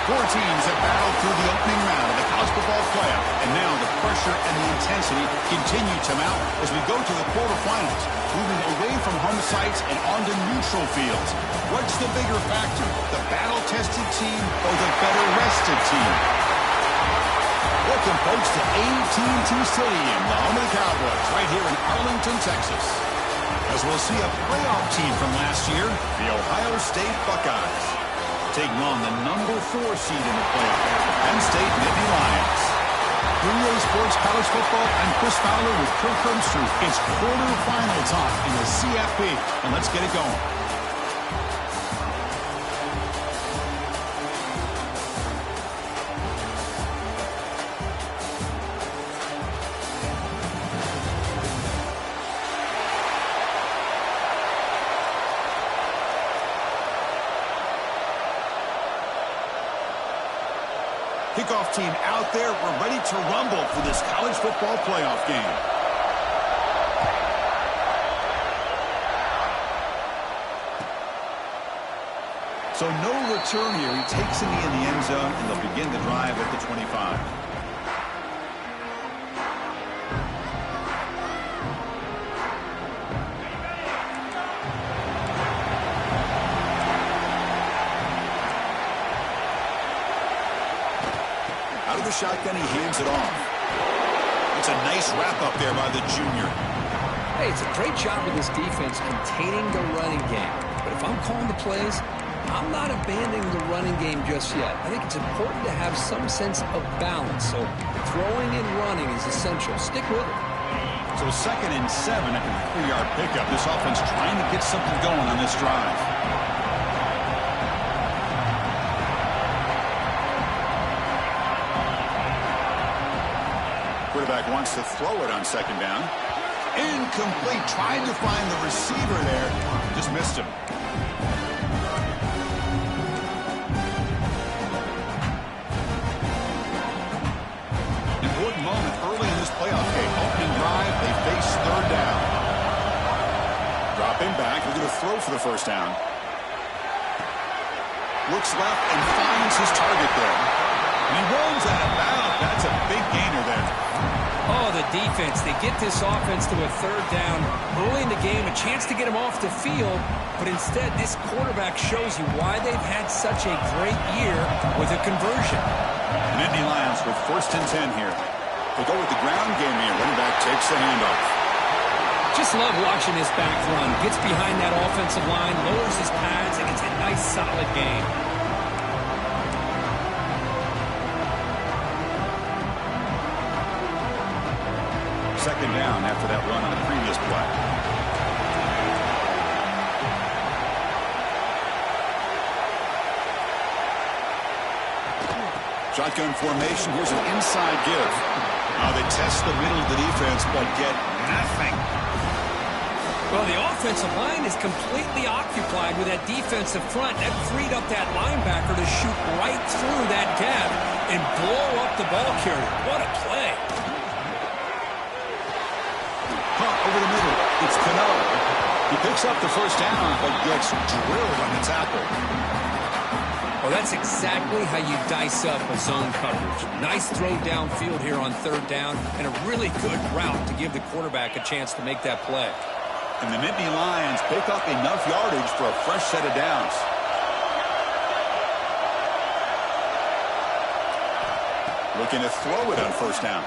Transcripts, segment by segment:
Four teams have battled through the opening round of the college football playoff, and now the pressure and the intensity continue to mount as we go to the quarterfinals, moving away from home sites and onto neutral fields. What's the bigger factor, the battle-tested team or the better-rested team? Welcome, folks, to AT&T Stadium, the home of the Cowboys, right here in Arlington, Texas. As we'll see a playoff team from last year, the Ohio State Buckeyes, taking on the number 4 seed in the playoff, Penn State Nittany Lions. 3A Sports College Football, I'm Chris Fowler with Kirk Herbstreit. It's quarterfinal time in the CFP, and let's get it going. Kickoff team out there. We're ready to rumble for this college football playoff game. So no return here. He takes a knee in the end zone, and they'll begin the drive at the 25. Shotgun, he hands it off. It's a nice wrap up there by the junior. Hey, it's a great job with this defense containing the running game. But if I'm calling the plays, I'm not abandoning the running game just yet. I think it's important to have some sense of balance. So throwing and running is essential. Stick with it. So 2nd and 7 after the 3-yard pickup. This offense trying to get something going on this drive. Quarterback wants to throw it on 2nd down. Incomplete. Trying to find the receiver there. Just missed him. Important moment early in this playoff game. Opening drive, they face 3rd down. Dropping back. They're going to throw for the 1st down. Looks left and finds his target there. And he rolls out of bounds. That's a big gainer there. Oh, the defense. They get this offense to a 3rd down early in the game, a chance to get him off the field, but instead this quarterback shows you why they've had such a great year with a conversion. Nittany Lions with 1st and 10 here. They go with the ground game here. Running back takes the handoff. Just love watching this back run. Gets behind that offensive line, lowers his pads, and it's a nice, solid game. Second down after that run on the previous play. Shotgun formation. Here's an inside give. Now they test the middle of the defense, but get nothing. Well, the offensive line is completely occupied with that defensive front. That freed up that linebacker to shoot right through that gap and blow up the ball carrier. What a play. Over the middle, it's Penn. He picks up the 1st down, but gets drilled on the tackle. Well, that's exactly how you dice up a zone coverage. Nice throw downfield here on 3rd down, and a really good route to give the quarterback a chance to make that play. And the Nittany Lions pick up enough yardage for a fresh set of downs. Looking to throw it on 1st down.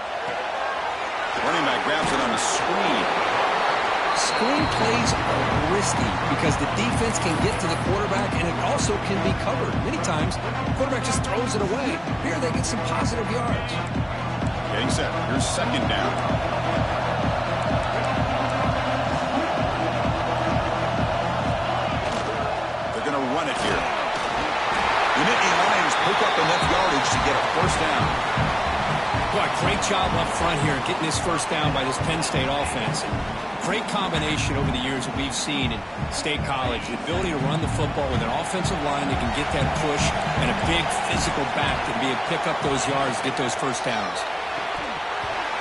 Running back grabs it on the screen. Screen plays are risky because the defense can get to the quarterback, and it also can be covered. Many times, the quarterback just throws it away. Here, they get some positive yards. Getting set. Here's 2nd down. They're going to run it here. The Nittany Lions pick up enough yardage to get a 1st down. Boy, great job up front here getting this 1st down by this Penn State offense. And great combination over the years that we've seen in State College. The ability to run the football with an offensive line that can get that push and a big physical back that can be able to pick up those yards, get those 1st downs.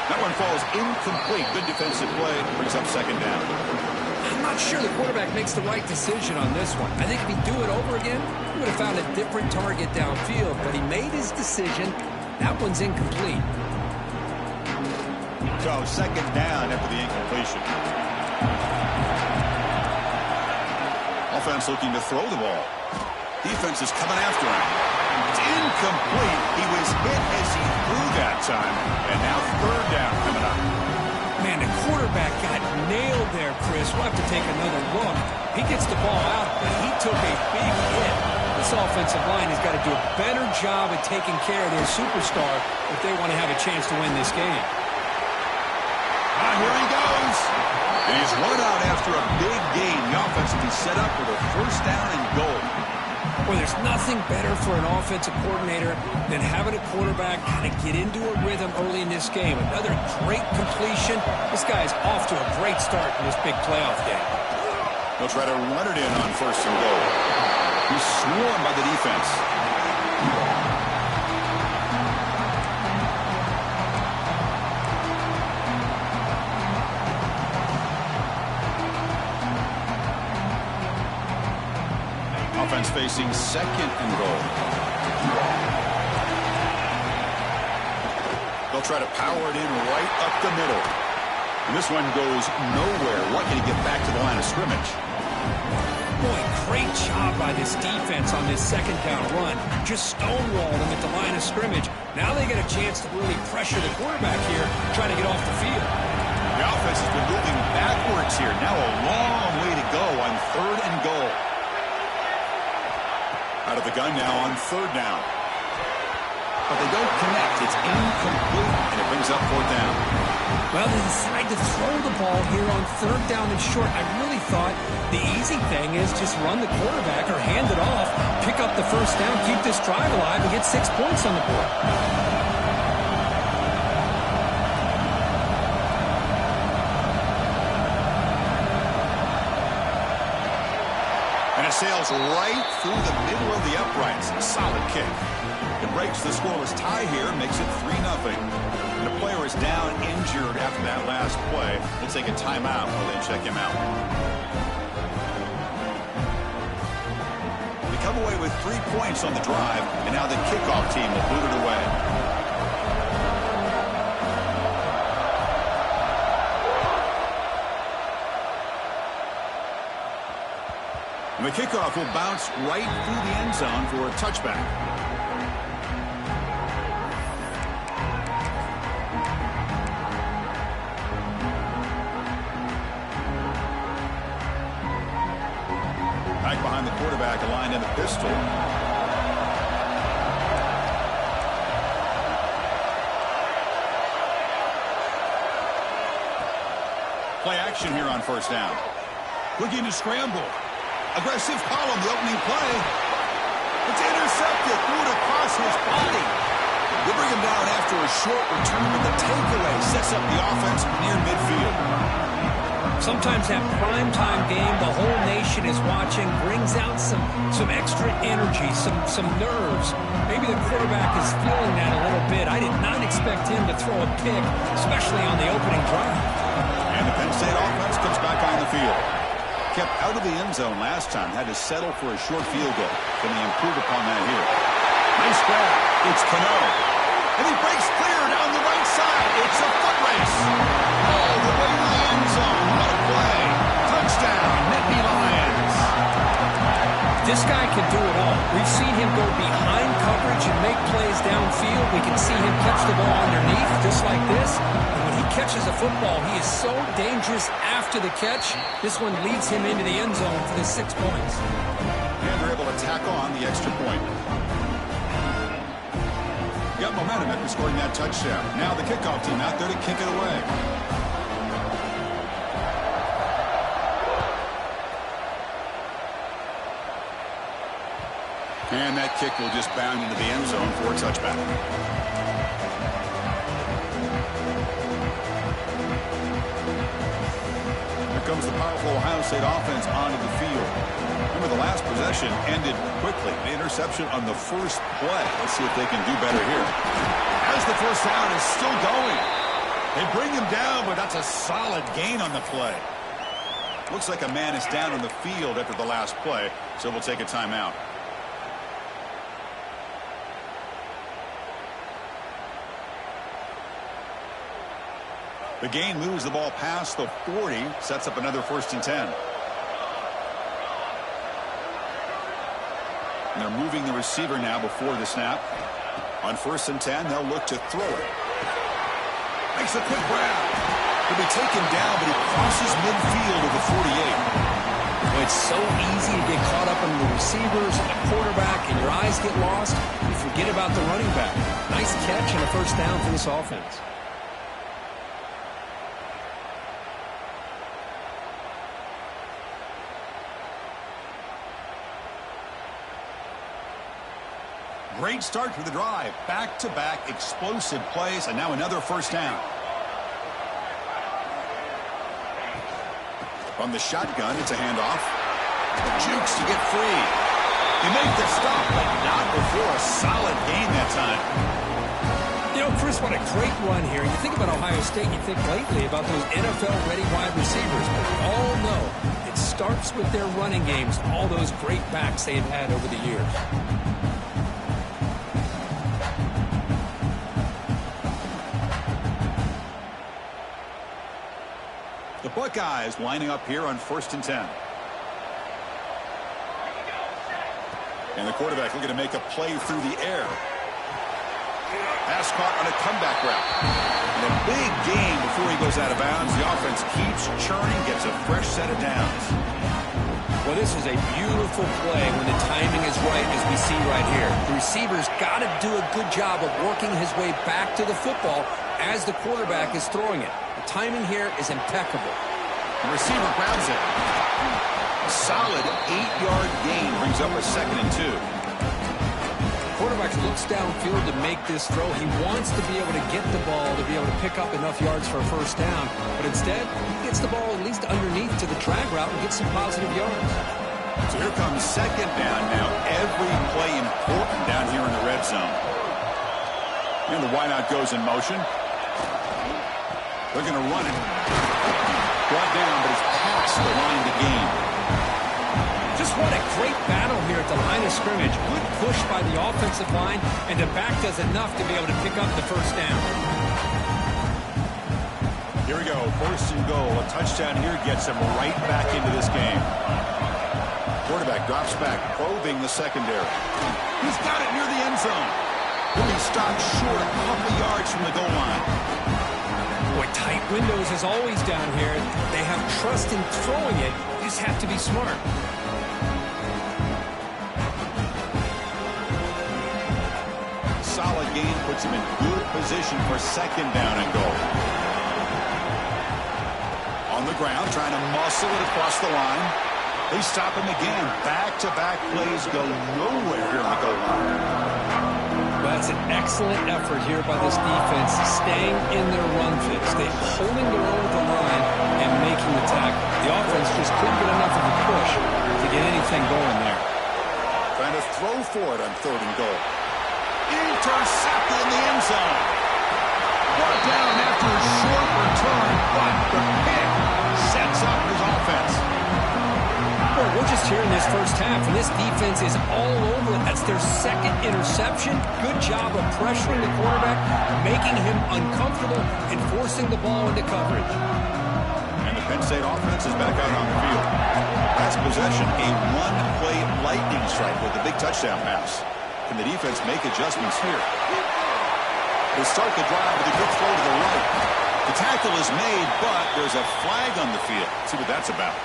That one falls incomplete. Good defensive play. Brings up 2nd down. I'm not not sure the quarterback makes the right decision on this one. I think if he'd do it over again, he would have found a different target downfield, but he made his decision. That one's incomplete. So second down after the incompletion. Offense looking to throw the ball. Defense is coming after him. It's incomplete. He was hit as he threw that time. And now third down coming up. Man, the quarterback got nailed there, Chris. We'll have to take another look. He gets the ball out, but he took a big hit. This offensive line has got to do a better job at taking care of their superstar if they want to have a chance to win this game. Here he goes. And he's run out after a big gain. The offense will be set up with a first down and goal. Well, there's nothing better for an offensive coordinator than having a quarterback kind of get into a rhythm early in this game. Another great completion. This guy's off to a great start in this big playoff game. He'll try to run it in on first and goal. He's swarmed by the defense. Offense facing second and goal. They'll try to power it in right up the middle. And this one goes nowhere. Lucky to get back to the line of scrimmage. Boy, great job by this defense on this second down run. Just stonewalled them at the line of scrimmage. Now they get a chance to really pressure the quarterback here, trying to get off the field. The offense has been moving backwards here. Now a long way to go on third and goal. Out of the gun now on third down. But they don't connect. It's incomplete, and it brings up fourth down. Well, they decide to throw the ball here on third down and short. I really thought the easy thing is just run the quarterback or hand it off, pick up the first down, keep this drive alive, and get 6 points on the board. And it sails right through the middle of the uprights. Solid kick. It breaks the scoreless tie here, makes it 3-0. And the player is down injured after that last play. We'll take a timeout while they check him out. They come away with 3 points on the drive, and now the kickoff team will boot it away. And the kickoff will bounce right through the end zone for a touchback. Back behind the quarterback, aligned in the pistol. Play action here on first down. Looking to scramble. Aggressive call on the opening play. It's intercepted. Threw it across his body. They bring him down after a short return, but the takeaway sets up the offense near midfield. Sometimes that primetime game, the whole nation is watching, brings out some extra energy, some nerves. Maybe the quarterback is feeling that a little bit. I did not expect him to throw a pick, especially on the opening drive. And the Penn State offense comes back on the field. Kept out of the end zone last time, had to settle for a short field goal. Can he improve upon that here? Nice grab. It's Cano. And he breaks clear down the right side. It's a foot race. All the way to the end zone. What a play. Touchdown, Nittany Lions. This guy can do it all. We've seen him go behind coverage and make plays downfield. We can see him catch the ball underneath, just like this. And when he catches a football, he is so dangerous after the catch. This one leads him into the end zone for the 6 points. And they're able to tack on the extra point. Got momentum after scoring that touchdown. Now the kickoff team out there to kick it away. And that kick will just bound into the end zone for a touchback. Here comes the powerful Ohio State offense onto the field. Remember, the last possession ended quickly. The interception on the first play. Let's see if they can do better here. As the first down is still going. They bring him down, but that's a solid gain on the play. Looks like a man is down on the field after the last play, so we'll take a timeout. The gain moves the ball past the 40, sets up another 1st and 10. And they're moving the receiver now before the snap. On 1st and 10, they'll look to throw it. Makes a quick grab. He'll be taken down, but he crosses midfield at the 48. Well, it's so easy to get caught up in the receivers and the quarterback, and your eyes get lost. You forget about the running back. Nice catch and a 1st down for this offense. Great start to the drive. Back-to-back explosive plays, and now another 1st down. From the shotgun, it's a handoff. Jukes to get free. He makes the stop, but not before a solid gain that time. You know, Chris, what a great run here. You think about Ohio State, you think lately about those NFL-ready wide receivers. But we all know it starts with their running games, all those great backs they've had over the years. The Buckeyes lining up here on 1st and 10. And the quarterback looking to make a play through the air. Pass caught on a comeback route. And a big gain before he goes out of bounds. The offense keeps churning, gets a fresh set of downs. Well, this is a beautiful play when the timing is right, as we see right here. The receiver's got to do a good job of working his way back to the football as the quarterback is throwing it. The timing here is impeccable. The receiver grabs it. A solid 8-yard gain brings up a 2nd and 2. The quarterback looks downfield to make this throw. He wants to be able to get the ball to be able to pick up enough yards for a 1st down. But instead, he gets the ball at least underneath to the drag route and gets some positive yards. So here comes 2nd down now. Every play important down here in the red zone. And the wideout goes in motion. They're going to run it. Brought down, but it's past the line to gain. Just what a great battle here at the line of scrimmage. Good push by the offensive line, and the back does enough to be able to pick up the 1st down. Here we go, 1st and goal. A touchdown here gets him right back into this game. Quarterback drops back, probing the secondary. He's got it near the end zone. He'll be stopped short a couple yards from the goal line. Boy, tight windows as always down here. They have trust in throwing it. You just have to be smart. Solid gain puts him in good position for 2nd down and goal. On the ground, trying to muscle it across the line. They stop him again. Back-to-back plays go nowhere here on the goal line. That's an excellent effort here by this defense, staying in their run fix. They're holding their own at the line and making the tackle. The offense just couldn't get enough of a push to get anything going there. Trying to throw for it on 3rd and goal. Intercepted in the end zone. Brought down after a short return, but the pick sets up his offense. Well, we're just here in this 1st half, and this defense is all over it. That's their 2nd interception. Good job of pressuring the quarterback, making him uncomfortable, and forcing the ball into coverage. And the Penn State offense is back out on the field. Last possession, a one-play lightning strike with a big touchdown pass. Can the defense make adjustments here? They start the drive with a good throw to the right. The tackle is made, but there's a flag on the field. Let's see what that's about.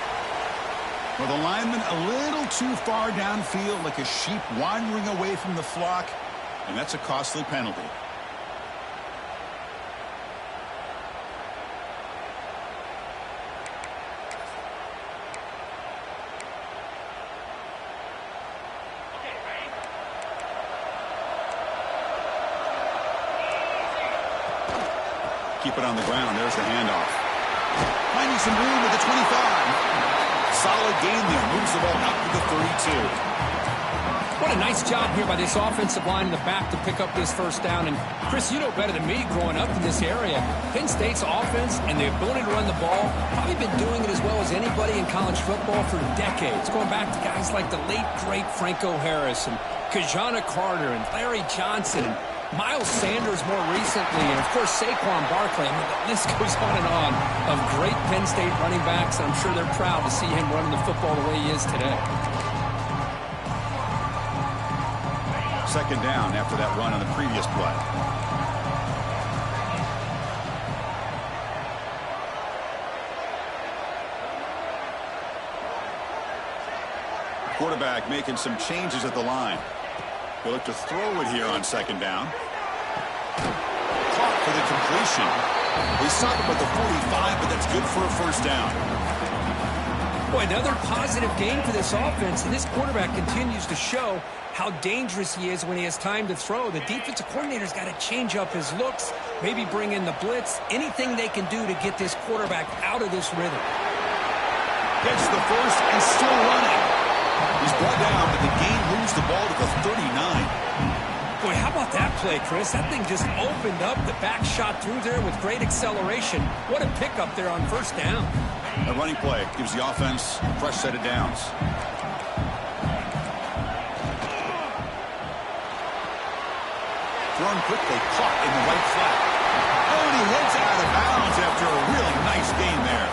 Well, the lineman a little too far downfield, like a sheep wandering away from the flock, and that's a costly penalty. Keep it on the ground. There's the handoff. Finding some room at the 25. Solid gain there. Moves the ball out to the 32. What a nice job here by this offensive line in the back to pick up this first down. And, Chris, you know better than me growing up in this area, Penn State's offense and the ability to run the ball, probably been doing it as well as anybody in college football for decades, going back to guys like the late, great Franco Harris and Kajana Carter and Larry Johnson and Miles Sanders more recently, and, of course, Saquon Barkley. I mean, the list goes on of great Penn State running backs, and I'm sure they're proud to see him running the football the way he is today. Second down after that run on the previous play. Quarterback making some changes at the line. He'll look to throw it here on second down. Caught for the completion. We stop him at the 45, but that's good for a first down. Boy, another positive game for this offense, and this quarterback continues to show how dangerous he is when he has time to throw. The defensive coordinator's got to change up his looks, maybe bring in the blitz, anything they can do to get this quarterback out of this rhythm. Gets the first and still running. He's brought down, but the game moves the ball to the 39. Boy, how about that play, Chris? That thing just opened up. The back shot through there with great acceleration. What a pickup there on first down. A running play gives the offense a fresh set of downs. Thrown quickly, caught in the right flat. Oh, and he heads out of bounds after a really nice gain there.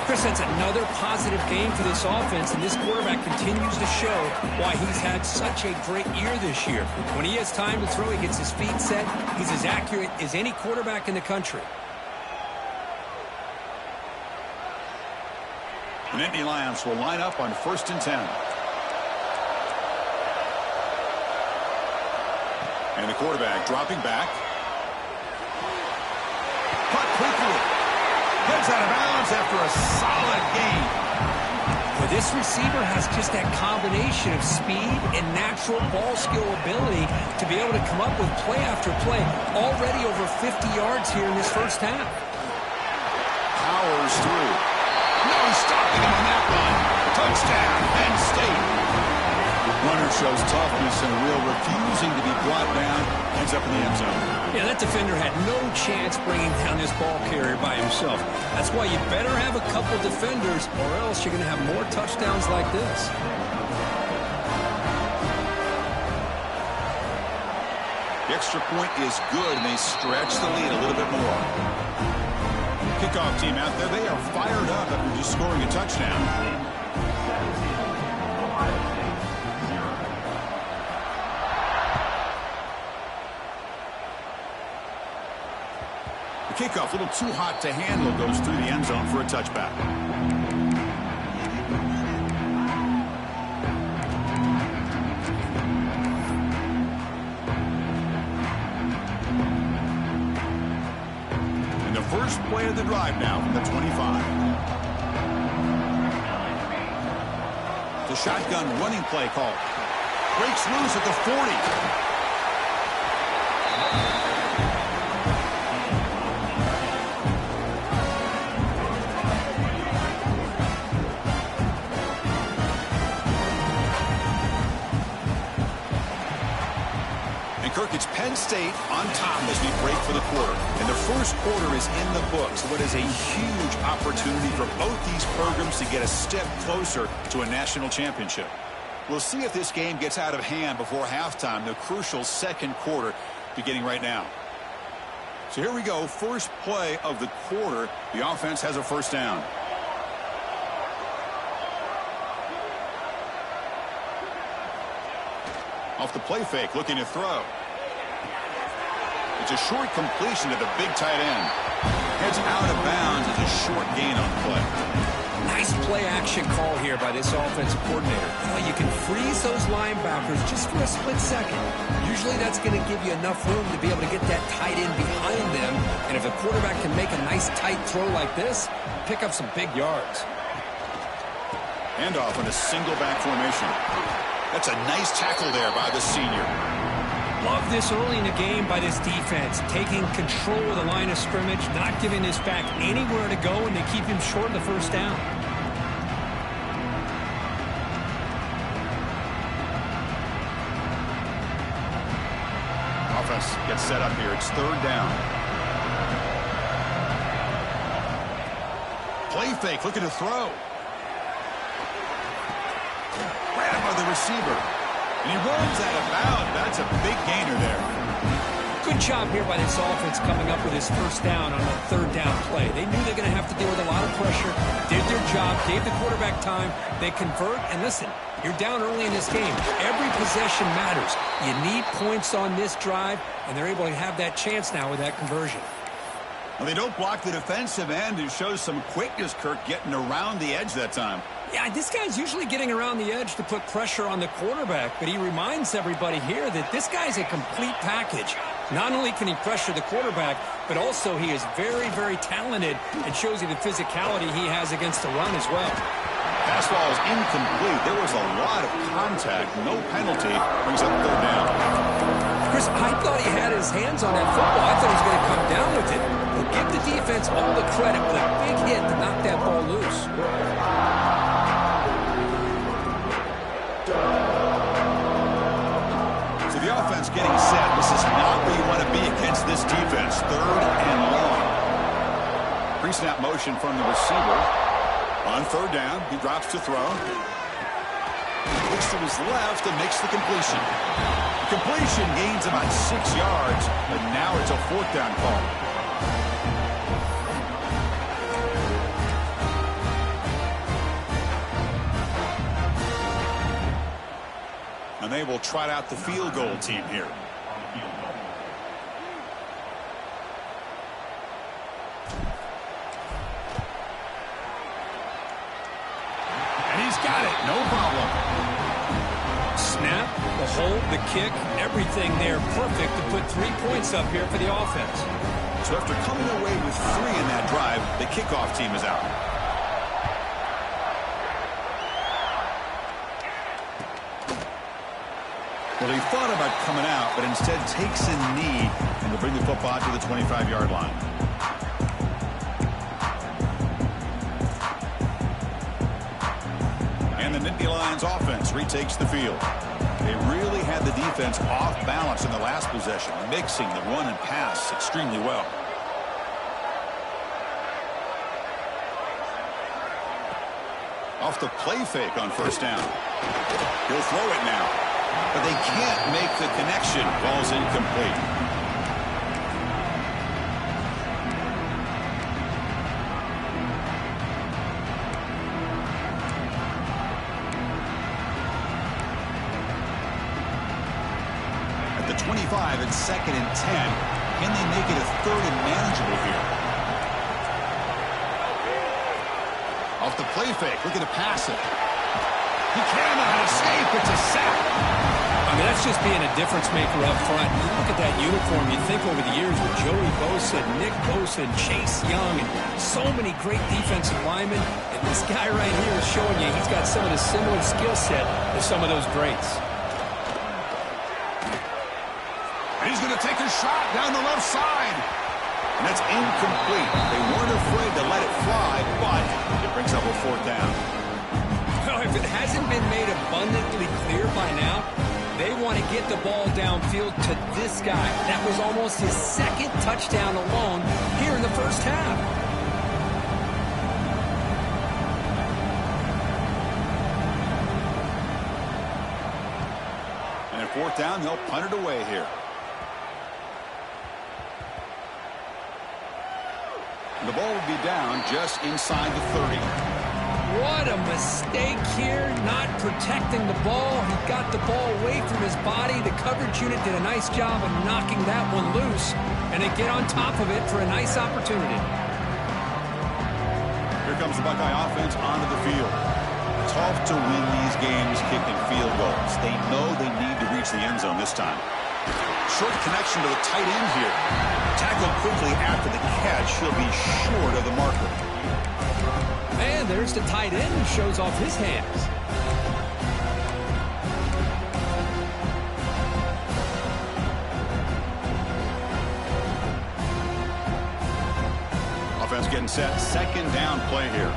Chris, that's another positive game for this offense, and this quarterback continues to show why he's had such a great year this year. When he has time to throw, he gets his feet set. He's as accurate as any quarterback in the country. The Nittany Lions will line up on 1st and 10. And the quarterback dropping back. Caught quickly. Heads out of bounds after a solid gain. Well, this receiver has just that combination of speed and natural ball skill ability to be able to come up with play after play. Already over 50 yards here in this first half. Powers through. No stopping him on that one. Touchdown, Penn State. Runner shows toughness and will, refusing to be brought down. Ends up in the end zone. Yeah, that defender had no chance bringing down this ball carrier by himself. That's why you better have a couple defenders, or else you're going to have more touchdowns like this. The extra point is good, and they stretch the lead a little bit more. Kickoff team out there, they are fired up after just scoring a touchdown. The kickoff, a little too hot to handle, goes through the end zone for a touchback. And the first play of the drive now from the 25. The shotgun running play call. Breaks loose at the 40. It's Penn State on top as we break for the quarter. And the first quarter is in the books. What is a huge opportunity for both these programs to get a step closer to a national championship. We'll see if this game gets out of hand before halftime, the crucial second quarter beginning right now. So here we go, first play of the quarter. The offense has a first down. Off the play fake, looking to throw. It's a short completion to the big tight end. Heads out of bounds as a short gain on play. Nice play action call here by this offensive coordinator. You can freeze those linebackers just for a split second. Usually that's going to give you enough room to be able to get that tight end behind them. And if a quarterback can make a nice tight throw like this, pick up some big yards. Handoff in a single back formation. That's a nice tackle there by the senior. Love this early in the game by this defense, taking control of the line of scrimmage, not giving this back anywhere to go, and they keep him short of the first down. offense gets set up here. It's third down. Play fake, looking to throw. Grab by the receiver. And he runs out of bounds. That's a big gainer there. Good job here by this offense coming up with his first down on a third down play. They knew they're going to have to deal with a lot of pressure, did their job, gave the quarterback time. They convert, and listen, you're down early in this game. Every possession matters. You need points on this drive, and they're able to have that chance now with that conversion. Well, they don't block the defensive end and shows some quickness, Kirk, getting around the edge that time. Yeah, this guy's usually getting around the edge to put pressure on the quarterback, but he reminds everybody here that this guy's a complete package. Not only can he pressure the quarterback, but also he is very, very talented and shows you the physicality he has against the run as well. Fastball is incomplete. There was a lot of contact. No penalty. Brings up third down. Chris, I thought he had his hands on that football. I thought he was going to come down with it. But give the defense all the credit with a big hit to knock that ball loose. So the offense getting set. This is not where you want to be against this defense. Third and long. Pre-snap motion from the receiver. On third down, he drops to throw. Looks to his left and makes the completion. Completion gains about 6 yards, but now it's a fourth down call. And they will trot out the field goal team here. And he's got it, no problem. Snap, the hold, the kick, everything there perfect to put 3 points up here for the offense. So after coming away with 3 in that drive, the kickoff team is out. Well, he thought about coming out, but instead takes a knee and will bring the football to the 25-yard line. And the Nittany Lions offense retakes the field. They really had the defense off balance in the last possession, mixing the run and pass extremely well. Off the play fake on first down. He'll throw it now, but they can't make the connection. Ball's incomplete. At the 25, it's 2nd and 10. Can they make it a 3rd and manageable here? Off the play fake, looking to pass it. He cannot escape. It's a sack. I mean, that's just being a difference maker up front. You look at that uniform, you think over the years with Joey Bosa, Nick Bosa, and Chase Young, and so many great defensive linemen. And this guy right here is showing you he's got some of the similar skill set to some of those greats. And he's going to take a shot down the left side. And that's incomplete. They weren't afraid to let it fly, but it brings up a 4th down. Well, if it hasn't been made abundantly clear by now, they want to get the ball downfield to this guy. That was almost his 2nd touchdown alone here in the first half. And at 4th down, they'll punt it away here. The ball will be down just inside the 30. What a mistake here, not protecting the ball. He got the ball away from his body. The coverage unit did a nice job of knocking that one loose, and they get on top of it for a nice opportunity. Here comes the Buckeye offense onto the field. Tough to win these games kicking field goals. They know they need to reach the end zone this time. Short connection to the tight end here. Tackled quickly after the catch. He'll be short of the marker. And there's the tight end who shows off his hands. Offense getting set. 2nd down play here.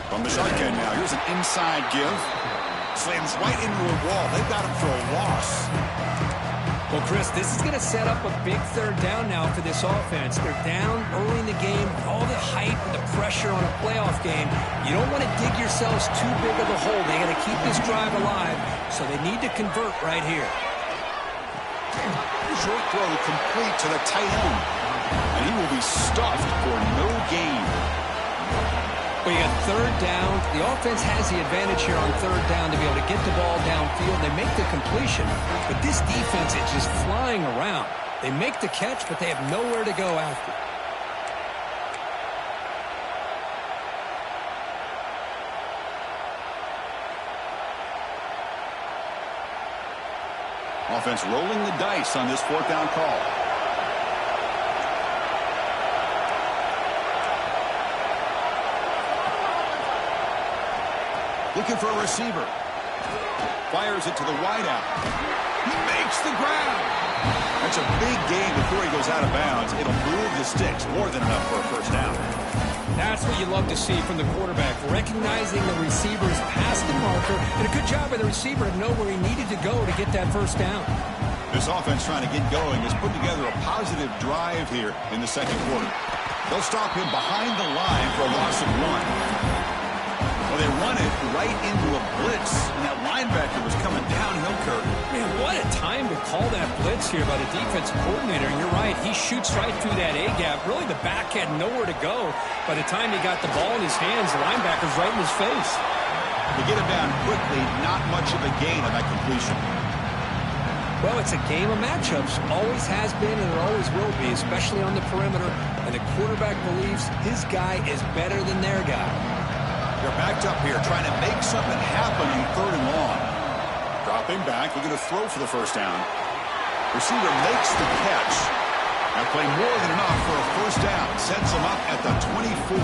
From the shotgun now. Here's an inside give. Slams right into a wall. They've got him for a loss. Well, Chris, this is going to set up a big third down now for this offense. They're down early in the game with all the hype and the pressure on a playoff game. You don't want to dig yourselves too big of a hole. They got to keep this drive alive, so they need to convert right here. Short throw complete to the tight end. And he will be stuffed for no gain. Well, you got third down. The offense has the advantage here on third down to be able to get the ball downfield. They make the completion, but this defense is just flying around. They make the catch, but they have nowhere to go after. Offense rolling the dice on this fourth down call. Looking for a receiver. Fires it to the wideout. He makes the grab. That's a big gain before he goes out of bounds. It'll move the sticks. More than enough for a first down. That's what you love to see from the quarterback, recognizing the receiver's past the marker, and a good job by the receiver to know where he needed to go to get that first down. This offense trying to get going has put together a positive drive here in the second quarter. They'll stop him behind the line for a loss of 1. Well, they run it right into a blitz, and that linebacker was coming downhill, Kurt. Man, what a time to call that blitz here by the defensive coordinator. And you're right, he shoots right through that A-gap. Really, the back had nowhere to go. By the time he got the ball in his hands, the linebacker's right in his face. To get him down quickly, not much of a gain on that completion. Well, it's a game of matchups. Always has been, and it always will be, especially on the perimeter. And the quarterback believes his guy is better than their guy. They're backed up here, trying to make something happen on third and long. Dropping back, looking to throw for the first down. Receiver makes the catch. That play more than enough for a first down. Sets him up at the 24.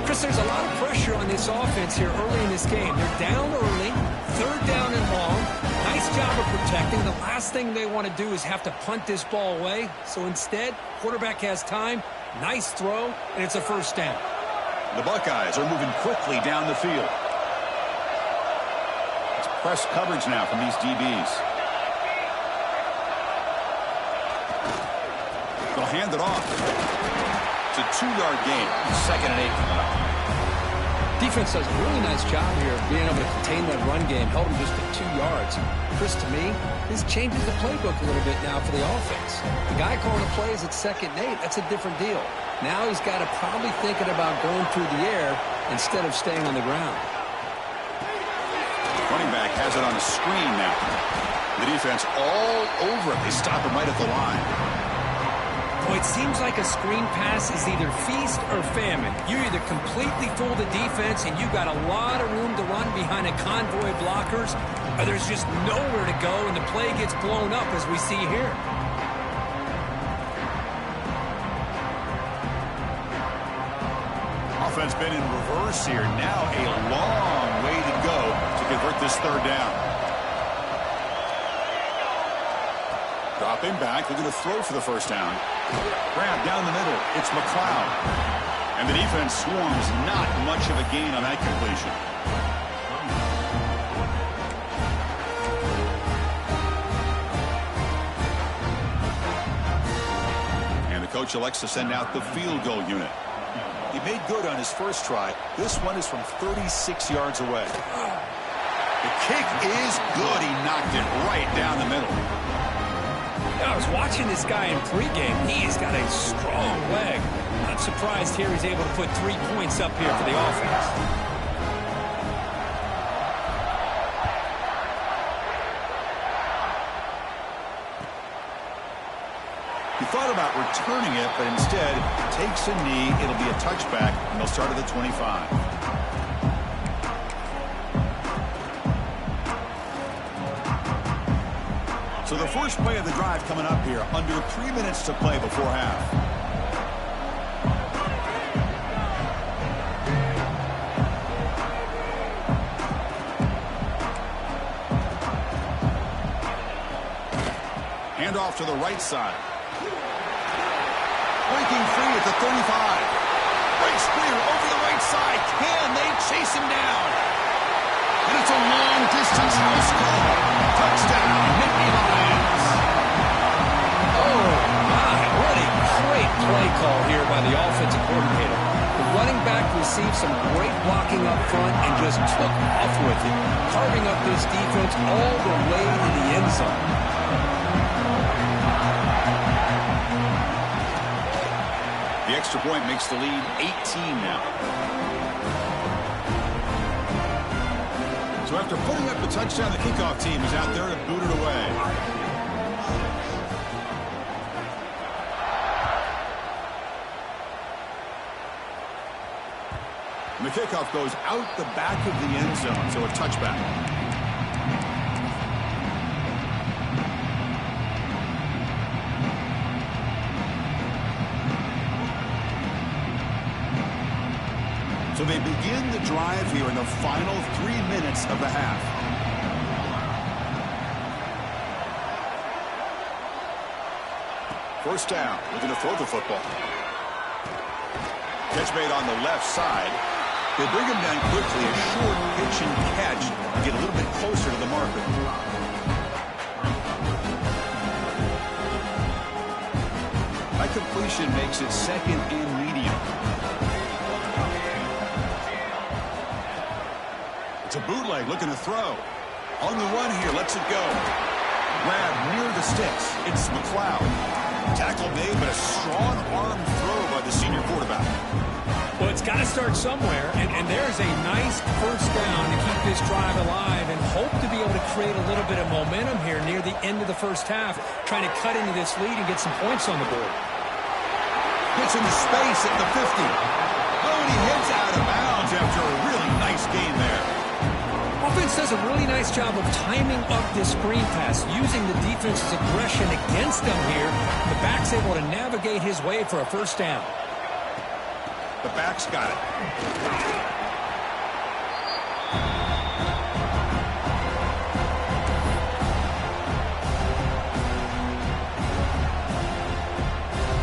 Chris, there's a lot of pressure on this offense here early in this game. They're down early, third down and long. Nice job of protecting. The last thing they want to do is have to punt this ball away. So instead, quarterback has time, nice throw, and it's a first down. The Buckeyes are moving quickly down the field. It's press coverage now from these DBs. They'll hand it off. It's a 2-yard gain. Second and 8 coming up. Defense does a really nice job here of being able to contain that run game. Held him just at 2 yards. Chris, to me, this changes the playbook a little bit now for the offense. The guy calling the plays at 2nd and 8, that's a different deal. Now he's got to probably thinking about going through the air instead of staying on the ground. Running back has it on a screen now. The defense all over it. They stop him right at the line. Boy, it seems like a screen pass is either feast or famine. You either completely fool the defense and you've got a lot of room to run behind a convoy of blockers, or there's just nowhere to go and the play gets blown up as we see here. Offense been in reverse here. Now a long way to go to convert this third down. Dropping back. They're going to throw for the first down. Grab down the middle. It's McLeod. And the defense swarms. Not much of a gain on that completion. And the coach elects to send out the field goal unit. He made good on his first try. This one is from 36 yards away. The kick is good. He knocked it right down the middle. I was watching this guy in pregame. He's got a strong leg. Not surprised here he's able to put 3 points up here for the offense. He thought about returning it, but instead takes a knee. It'll be a touchback, and they'll start at the 25. So the first play of the drive coming up here, under 3 minutes to play before half. Hand off to the right side. Breaking free at the 35. Breaks clear over the right side. Can they chase him down? And it's a long by the offensive coordinator. The running back received some great blocking up front and just took off with it, carving up this defense all the way to the end zone. The extra point makes the lead 18 now. So after putting up the touchdown, the kickoff team is out there to boot it away. And the kickoff goes out the back of the end zone, so a touchback. So they begin the drive here in the final 3 minutes of the half. First down, looking to throw the football. Catch made on the left side. They bring him down quickly, a short pitch and catch, and get a little bit closer to the marker. That completion makes it second and medium. It's a bootleg looking to throw. On the run here, lets it go. Grab near the sticks. It's McLeod. Tackle made, but a strong arm throw by the senior quarterback. Well, it's got to start somewhere, and there's a nice first down to keep this drive alive and hope to be able to create a little bit of momentum here near the end of the first half, trying to cut into this lead and get some points on the board. Gets into space at the 50. Oh, and he heads out of bounds after a really nice game there. Offense does a really nice job of timing up this screen pass, using the defense's aggression against them here. The back's able to navigate his way for a first down. The back's got it.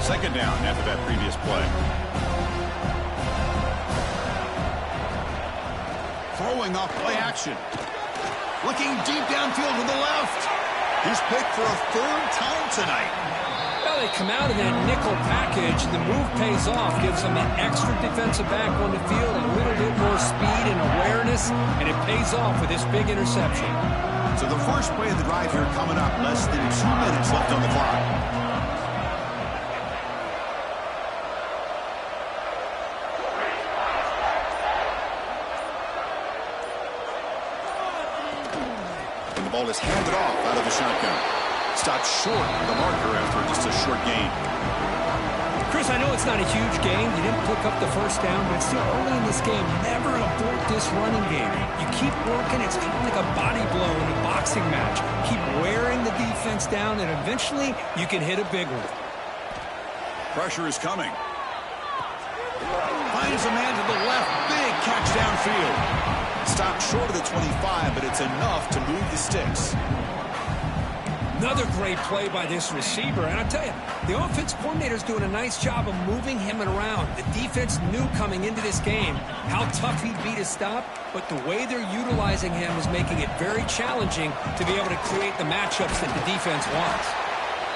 Second down after that previous play. Throwing off play action. Looking deep downfield to the left. He's picked for a third time tonight. Well, they come out in that nickel package. The move pays off, gives them an extra defensive back on the field, a little bit more speed and awareness, and it pays off with this big interception. So the first play of the drive here coming up. Less than 2 minutes left on the clock. And the ball is handed off out of the shotgun. Stopped short of the marker after just a short gain. Chris, I know it's not a huge game. You didn't pick up the first down, but still early in this game, never abort this running game. You keep working. It's kind of like a body blow in a boxing match. Keep wearing the defense down, and eventually you can hit a big one. Pressure is coming. Finds a man to the left. Big catch downfield. Stopped short of the 25, but it's enough to move the sticks. Another great play by this receiver. And I'll tell you, the offense coordinator's doing a nice job of moving him around. The defense knew coming into this game how tough he'd be to stop, but the way they're utilizing him is making it very challenging to be able to create the matchups that the defense wants.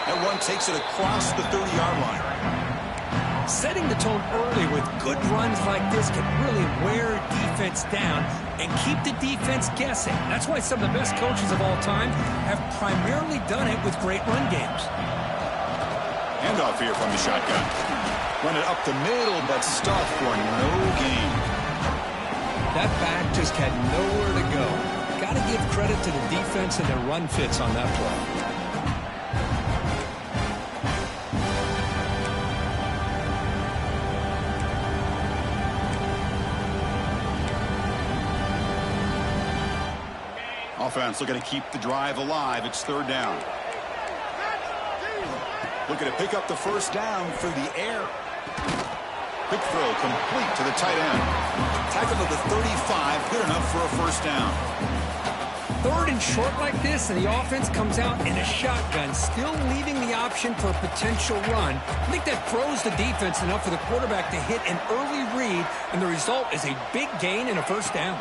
That one takes it across the 30-yard line. Setting the tone early with good runs like this can really wear defense down and keep the defense guessing. That's why some of the best coaches of all time have primarily done it with great run games. Handoff here from the shotgun. Run it up the middle, but stuffed for no gain. That back just had nowhere to go. Got to give credit to the defense and their run fits on that play. Offense looking to keep the drive alive. It's third down. Looking to pick up the first down through the air. Quick throw complete to the tight end. Tackle to the 35. Good enough for a first down. Third and short like this, and the offense comes out in a shotgun, still leaving the option for a potential run. I think that throws the defense enough for the quarterback to hit an early read, and the result is a big gain and a first down.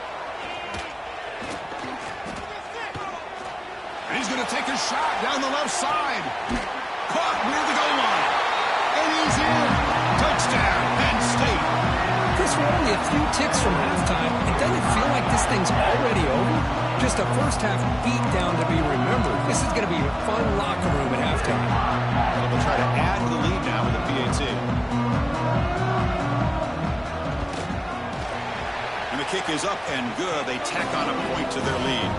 He's going to take a shot down the left side. Caught near the goal line. And he's in. Touchdown. only a few ticks from halftime. It doesn't feel like this thing's already over. Just a first-half beatdown to be remembered. This is going to be a fun locker room at halftime. Well, they'll try to add to the lead now with a PAT. And the kick is up and good. They tack on a point to their lead.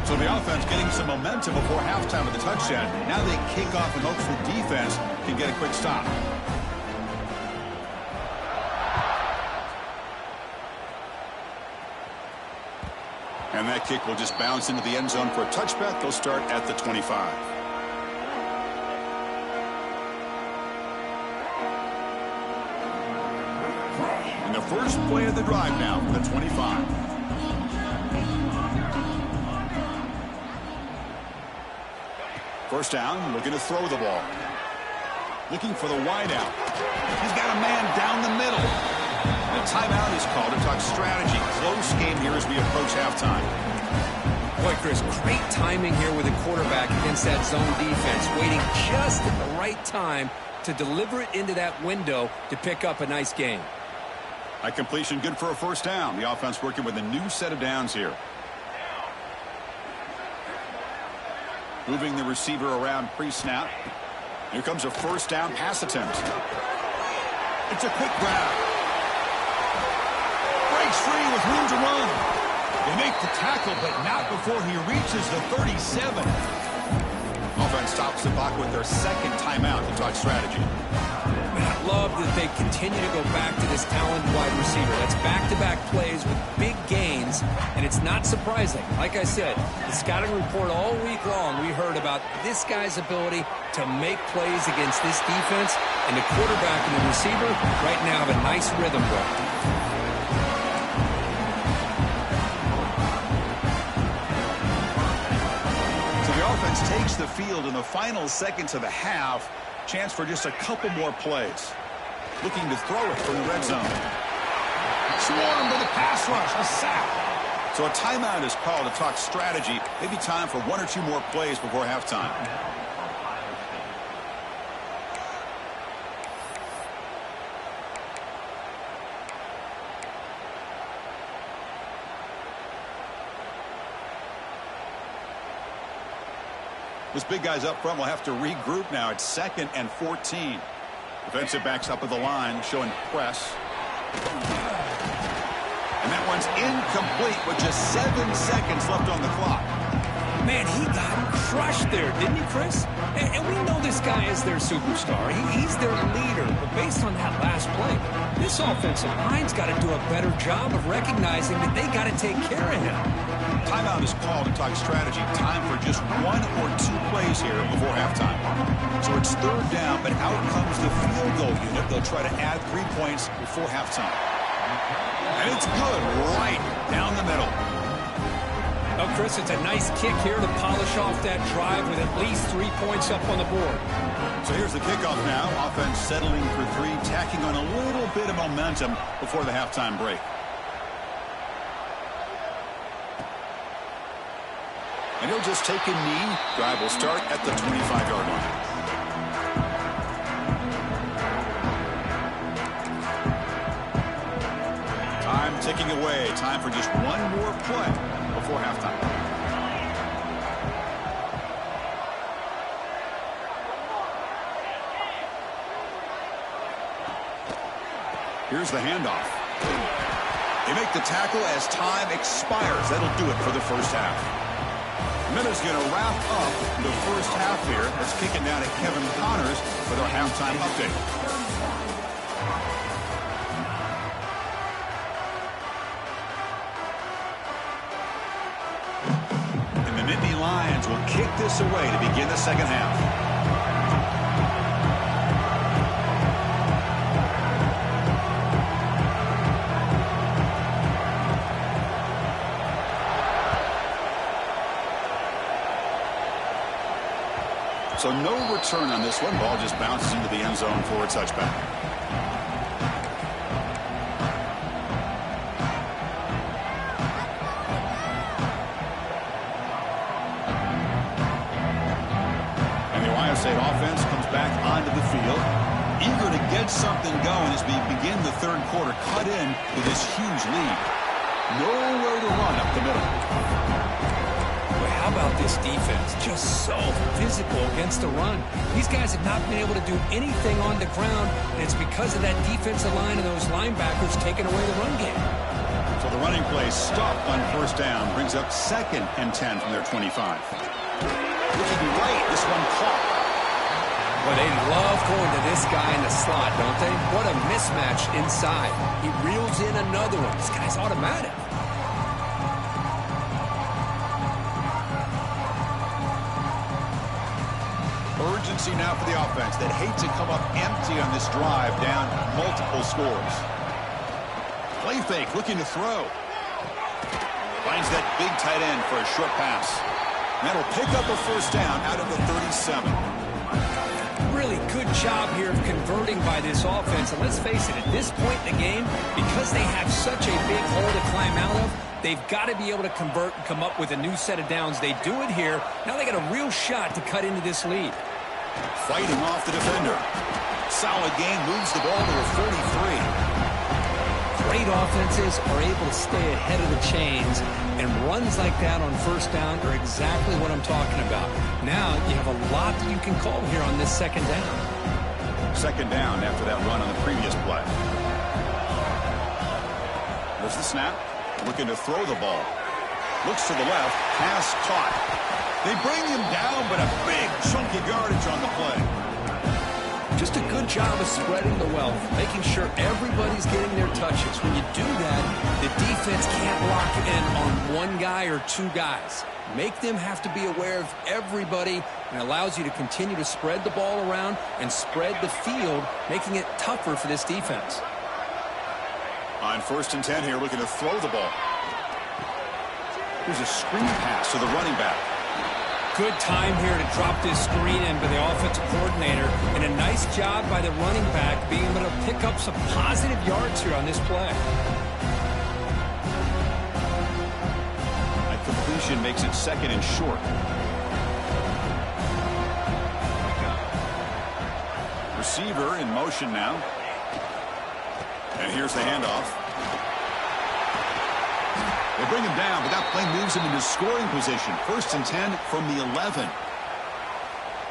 So the offense getting some momentum before halftime with the touchdown. Now they kick off in hopes the defense can get a quick stop. And that kick will just bounce into the end zone for a touchback. They'll start at the 25. And the first play of the drive now for the 25. First down, looking to throw the ball. Looking for the wideout. He's got a man down the middle. The timeout is called to talk strategy. Close game here as we approach halftime. Boy, Chris, great timing here with the quarterback against that zone defense. Waiting just at the right time to deliver it into that window to pick up a nice gain. That completion good for a first down. The offense working with a new set of downs here. Moving the receiver around pre-snap. Here comes a first down pass attempt. It's a quick grab. Breaks free with room to run. They make the tackle, but not before he reaches the 37. Offense stops the clock with their second timeout to talk strategy. I love that they continue to go back to this talented wide receiver. That's back-to-back plays with big gains, and it's not surprising. Like I said, the scouting report all week long, we heard about this guy's ability to make plays against this defense, and the quarterback and the receiver right now have a nice rhythm going. Offense takes the field in the final seconds of the half. Chance for just a couple more plays. Looking to throw it from the red zone. Swarmed with a pass rush, a sack. So a timeout is called to talk strategy. Maybe time for one or two more plays before halftime. This big guy's up front will have to regroup now. It's 2nd and 14. Defensive backs up at the line, showing press. And that one's incomplete with just 7 seconds left on the clock. Man, he got crushed there, didn't he, Chris? And we know this guy is their superstar. He's their leader. But based on that last play, this offensive line's got to do a better job of recognizing that they got to take care of him. Timeout is called to talk strategy. Time for just 1 or 2 plays here before halftime. So it's 3rd down, but out comes the field goal unit. They'll try to add 3 points before halftime. And it's good right down the middle. Oh, Chris, it's a nice kick here to polish off that drive with at least 3 points up on the board. So here's the kickoff now. Offense settling for 3, tacking on a little bit of momentum before the halftime break. And he'll just take a knee. Drive will start at the 25-yard line. Time ticking away. Time for just 1 more play before halftime. Here's the handoff. They make the tackle as time expires. That'll do it for the first half. Miller's going to wrap up the first half here. Let's kick it down to Kevin Connors with our halftime update. And the Nittany Lions will kick this away to begin the second half. So no return on this one. Ball just bounces into the end zone for a touchback. And the Ohio State offense comes back onto the field, eager to get something as we begin the third quarter, cut in with this huge lead. Nowhere to run up the middle. Well, how about this defense? Just so physical against the run. These guys have not been able to do anything on the ground, and it's because of that defensive line and those linebackers taking away the run game. So the running play stopped on first down, brings up 2nd and 10 from their 25. Looking right, this one caught. Well, they love going to this guy in the slot, don't they? What a mismatch inside. He reels in another one. This guy's automatic. Urgency now for the offense that hate to come up empty on this drive, down multiple scores. Play fake, looking to throw. Finds that big tight end for a short pass. That'll pick up a first down out of the 37. Really good job here of converting by this offense. And let's face it, at this point in the game, because they have such a big hole to climb out of, they've got to be able to convert and come up with a new set of downs. They do it here. Now they got a real shot to cut into this lead. Fighting off the defender. Solid game, moves the ball to a 43. Great offenses are able to stay ahead of the chains, and runs like that on first down are exactly what I'm talking about. Now you have a lot that you can call here on this second down. Second down after that run on the previous play. There's the snap. Looking to throw the ball. Looks to the left. Pass caught. They bring him down, but a big chunk of yardage on the play. Just a good job of spreading the wealth, making sure everybody's getting their touches. When you do that, the defense can't lock in on one guy or two guys. Make them have to be aware of everybody, and allows you to continue to spread the ball around and spread the field, making it tougher for this defense. On 1st and 10 here, looking to throw the ball. Here's a screen pass to the running back. Good time here to drop this screen in by the offensive coordinator, and a nice job by the running back being able to pick up some positive yards here on this play. That completion makes it 2nd and short. Receiver in motion now. And here's the handoff. They bring him down, but that play moves him into scoring position. 1st and 10 from the 11.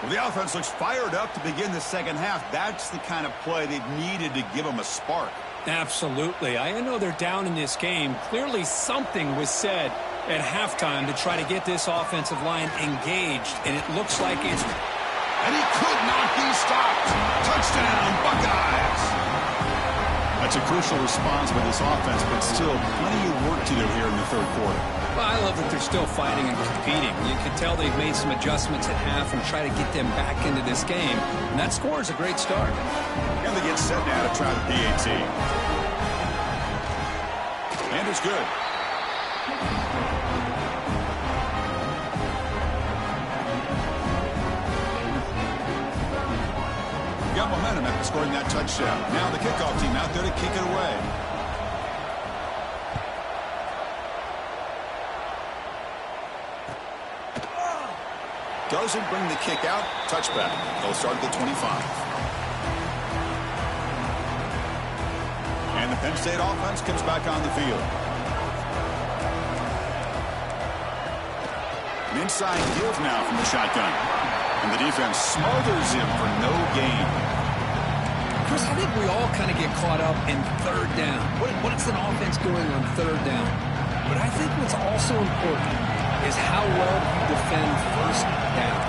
Well, the offense looks fired up to begin the second half. That's the kind of play they've needed to give them a spark. Absolutely. I know they're down in this game. Clearly something was said at halftime to try to get this offensive line engaged, and it looks like it's... And he could not be stopped. Touchdown, Buckeyes. That's a crucial response by this offense, but still plenty of work to do here in the third quarter. Well, I love that they're still fighting and competing. You can tell they've made some adjustments at half and try to get them back into this game. And that score is a great start. And they get set now to try the PAT. And it's good. Got momentum after scoring that touchdown. Now the kickoff team out there to kick it away. Doesn't bring the kick out. Touchback. They'll start at the 25. And the Penn State offense comes back on the field. An inside give now from the shotgun. And the defense smothers him for no gain. Chris, I think we all kind of get caught up in third down. What's an offense doing on third down? But I think what's also important is how well you defend first down.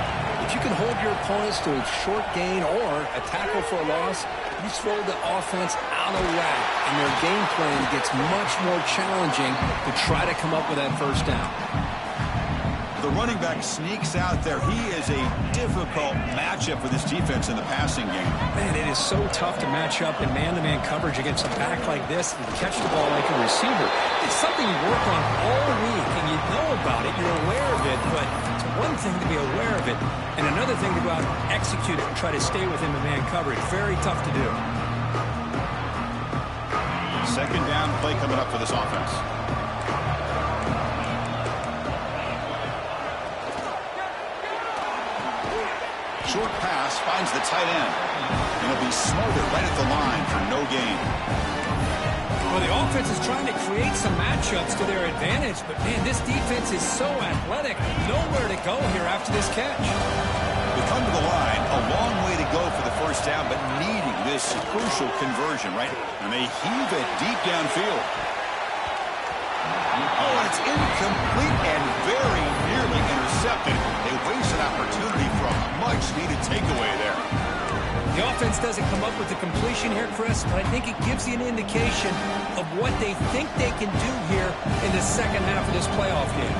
If you can hold your opponents to a short gain or a tackle for a loss, you throw the offense out of whack, and their game plan gets much more challenging to try to come up with that first down. The running back sneaks out there. He is a difficult matchup for this defense in the passing game. Man, it is so tough to match up in man-to-man coverage against a back like this and catch the ball like a receiver. It's something you work on all week, and you know about it. You're aware of it, but it's one thing to be aware of it, and another thing to go out and execute it and try to stay within the man coverage. Very tough to do. Second down play coming up for this offense. Short pass finds the tight end. And he'll be smothered right at the line for no gain. Well, the offense is trying to create some matchups to their advantage, but, man, this defense is so athletic. Nowhere to go here after this catch. They come to the line, a long way to go for the first down, but needing this crucial conversion, right? And they heave it deep downfield. Oh, and it's incomplete and very nearly intercepted. They waste an opportunity for a much-needed takeaway there. The offense doesn't come up with the completion here, Chris, but I think it gives you an indication of what they think they can do here in the second half of this playoff game.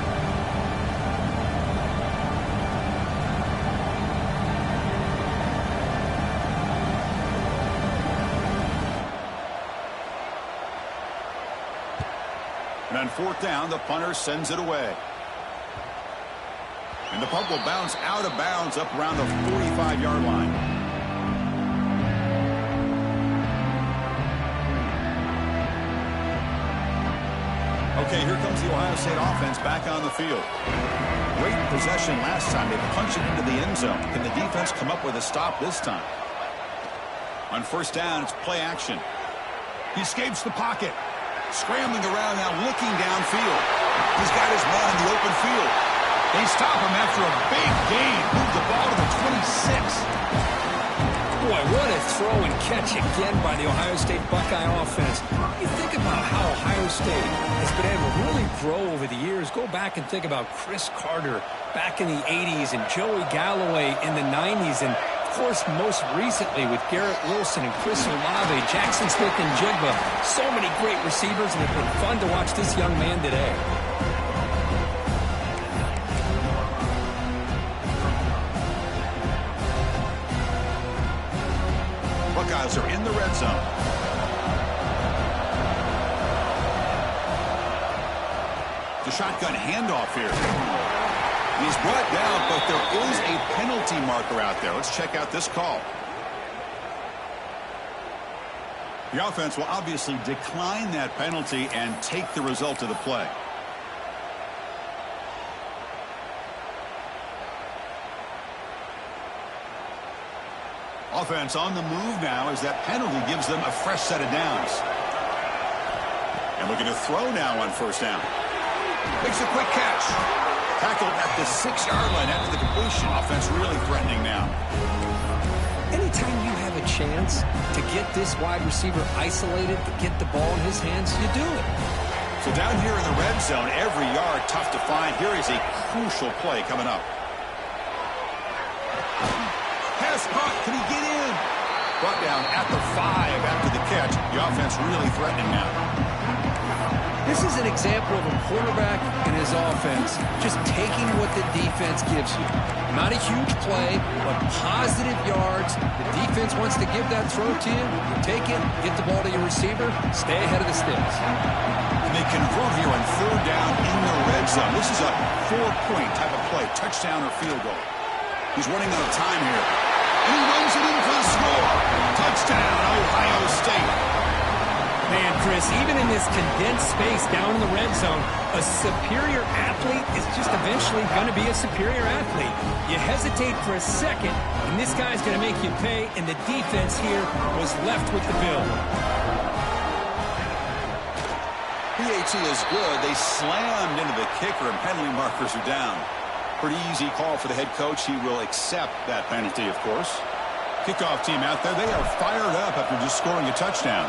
And on fourth down, the punter sends it away. And the punt will bounce out of bounds up around the 45-yard line. Okay, here comes the Ohio State offense back on the field. Great possession last time. They punched it into the end zone. Can the defense come up with a stop this time? On first down, it's play action. He escapes the pocket. Scrambling around now, looking downfield. He's got his man in the open field. They stop him after a big gain. Move the ball to the 26. Boy, what a throw and catch again by the Ohio State Buckeye offense. You think about how Ohio State has been able to really grow over the years. Go back and think about Chris Carter back in the 80s and Joey Galloway in the 90s. And, of course, most recently with Garrett Wilson and Chris Olave, Jackson Smith and Jigba. So many great receivers, and it's been fun to watch this young man today. Buckeyes are in the red zone. The shotgun handoff here. He's brought down, but there is a penalty marker out there. Let's check out this call. The offense will obviously decline that penalty and take the result of the play. Offense on the move now as that penalty gives them a fresh set of downs. And looking to throw now on first down. Makes a quick catch. Tackled at the 6-yard line after the completion. Offense really threatening now. Anytime you have a chance to get this wide receiver isolated, to get the ball in his hands, you do it. So down here in the red zone, every yard tough to find. Here is a crucial play coming up. Pass caught. Can he get in? Brought down at the 5 after the catch. The offense really threatening now. This is an example of a quarterback and his offense just taking what the defense gives you. Not a huge play, but positive yards. The defense wants to give that throw to you. You take it, get the ball to your receiver, stay ahead of the sticks. And they convert here on third down in the red zone. This is a 4-point type of play, touchdown or field goal. He's running out of time here. And he runs it in for the score. Touchdown, Ohio State. Man, Chris, even in this condensed space down in the red zone, a superior athlete is just eventually going to be a superior athlete. You hesitate for a second, and this guy's going to make you pay, and the defense here was left with the bill. PAT is good. They slammed into the kicker, and penalty markers are down. Pretty easy call for the head coach. He will accept that penalty, of course. Kickoff team out there, they are fired up after just scoring a touchdown.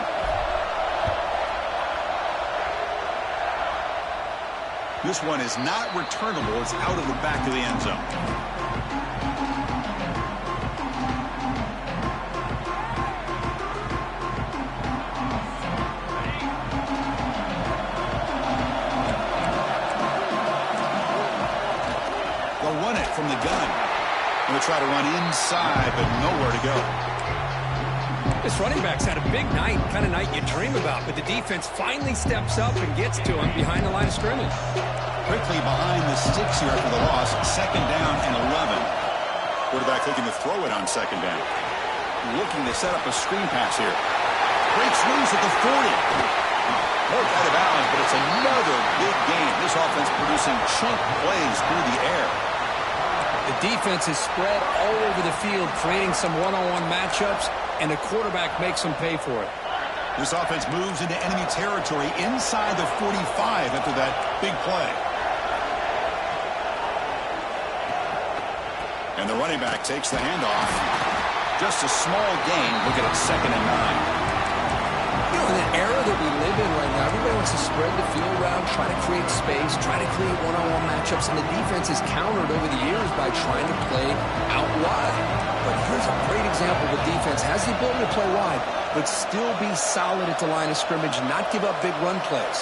This one is not returnable. It's out of the back of the end zone. They'll run it from the gun. They'll try to run inside, but nowhere to go. This running back's had a big night, kind of night you dream about, but the defense finally steps up and gets to him behind the line of scrimmage. Quickly behind the sticks here for the loss. Second down and 11. Quarterback looking to throw it on second down. Looking to set up a screen pass here. Breaks loose at the 40. Worked out of bounds, but it's another big game. This offense producing chunk plays through the air. The defense is spread all over the field, creating some one-on-one matchups. and the quarterback makes them pay for it. This offense moves into enemy territory inside the 45 after that big play. And the running back takes the handoff. Just a small gain. Looking at 2nd and 9. You know, in the era that we live in right now, everybody wants to spread the field around, try to create space, try to create one-on-one matchups, and the defense is countered over the years by trying to play out wide. But here's a great example of a defense has the ability to play wide, but still be solid at the line of scrimmage and not give up big run plays.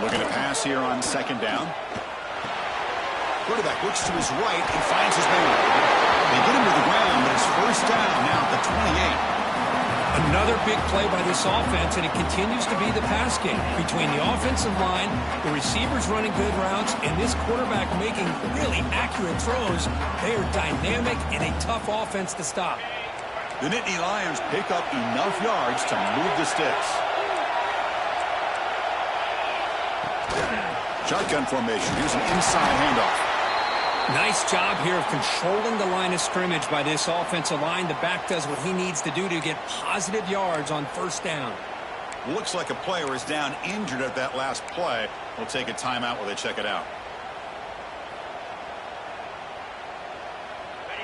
Looking to pass here on 2nd down. Quarterback looks to his right and finds his man. They get him to the ground, but it's 1st down now at the 28. Another big play by this offense, and it continues to be the pass game between the offensive line, the receivers running good routes, and this quarterback making really accurate throws. They are dynamic and a tough offense to stop. The Nittany Lions pick up enough yards to move the sticks. Shotgun formation. Here's an inside handoff. Nice job here of controlling the line of scrimmage by this offensive line. The back does what he needs to do to get positive yards on 1st down. Looks like a player is down injured at that last play. We'll take a timeout while they check it out.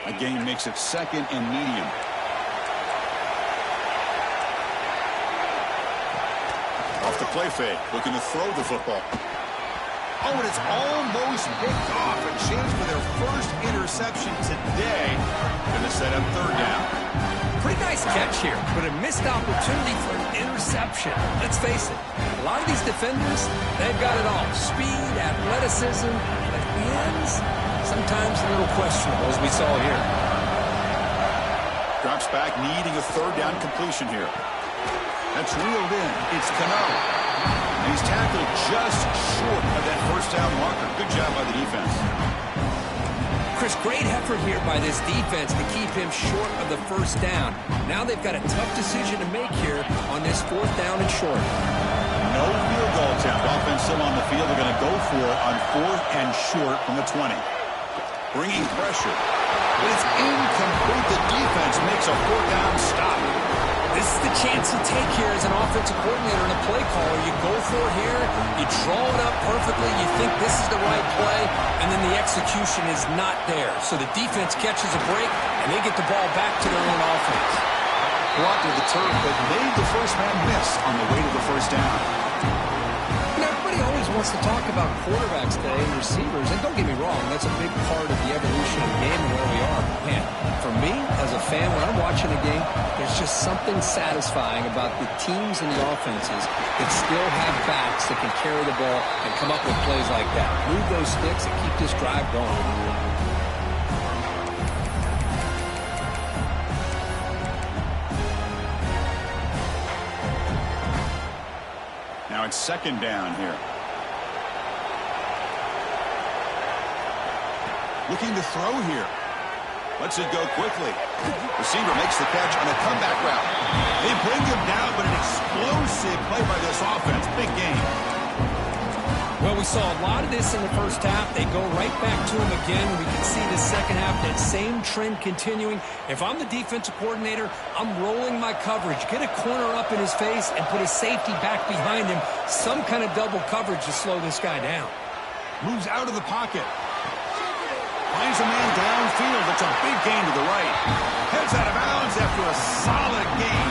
A gain makes it 2nd and medium. Off the play fake, looking to throw the football. Oh, and it's almost picked off. A chance for their first interception today. Going to set up 3rd down. Pretty nice catch here, but a missed opportunity for an interception. Let's face it, a lot of these defenders, they've got it all. Speed, athleticism, but hands, sometimes a little questionable, as we saw here. Drops back, needing a 3rd down completion here. That's reeled in. It's Cano. And he's tackled just short of that 1st down marker. Good job by the defense. Chris, great effort here by this defense to keep him short of the 1st down. Now they've got a tough decision to make here on this 4th down and short. No field goal attempt. Offense still on the field. They're going to go for it on 4th and short from the 20. Bringing pressure. But it's incomplete. The defense makes a 4th down stop. This is the chance you take here as an offensive coordinator and a play caller. You go for it here, you draw it up perfectly, you think this is the right play, and then the execution is not there. So the defense catches a break, and they get the ball back to their own offense. Blocked to the turf, but made the first man miss on the way to the 1st down. You know, everybody always wants to talk about quarterbacks today and receivers, and don't get me wrong, that's a big part of the evolution of the game and where we are. Man, for me, as a fan, when I'm watching a game, there's just something satisfying about the teams and the offenses that still have backs that can carry the ball and come up with plays like that. Move those sticks and keep this drive going. Now it's 2nd down here. Looking to throw here. Lets it go quickly. Receiver makes the catch on a comeback route. They bring him down, but an explosive play by this offense. Big game. Well, we saw a lot of this in the 1st half. They go right back to him again. We can see the 2nd half, that same trend continuing. If I'm the defensive coordinator, I'm rolling my coverage. Get a corner up in his face and put a safety back behind him. Some kind of double coverage to slow this guy down. Moves out of the pocket. Finds a man downfield. That's a big gain to the right. Heads out of bounds after a solid gain.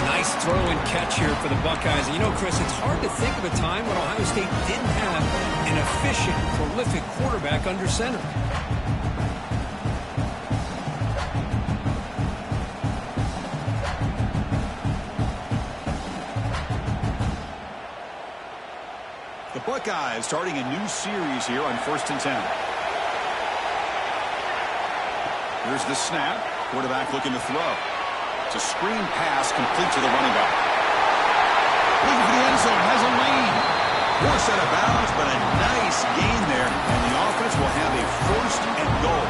Nice throw and catch here for the Buckeyes. And you know, Chris, it's hard to think of a time when Ohio State didn't have an efficient, prolific quarterback under center. The Buckeyes starting a new series here on 1st and 10. Here's the snap. Quarterback looking to throw. It's a screen pass complete to the running back. Looking for the end zone. Has a lane. Forced out of bounds, but a nice gain there. And the offense will have a 1st and goal.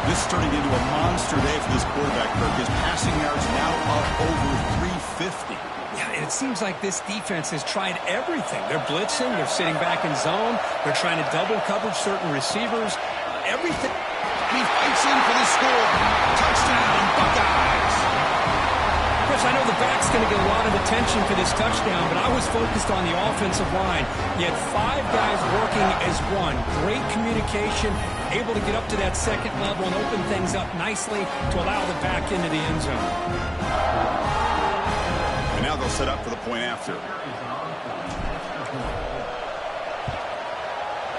This is turning into a monster day for this quarterback, Kirk. His passing yards now up over 350. Yeah, and it seems like this defense has tried everything. They're blitzing, they're sitting back in zone, they're trying to double coverage certain receivers, everything. He fights in for the score. Touchdown, Buckeyes. Chris, I know the back's going to get a lot of attention for this touchdown, but I was focused on the offensive line. You had 5 guys working as one. Great communication, able to get up to that second level and open things up nicely to allow the back into the end zone. And now they'll set up for the point after.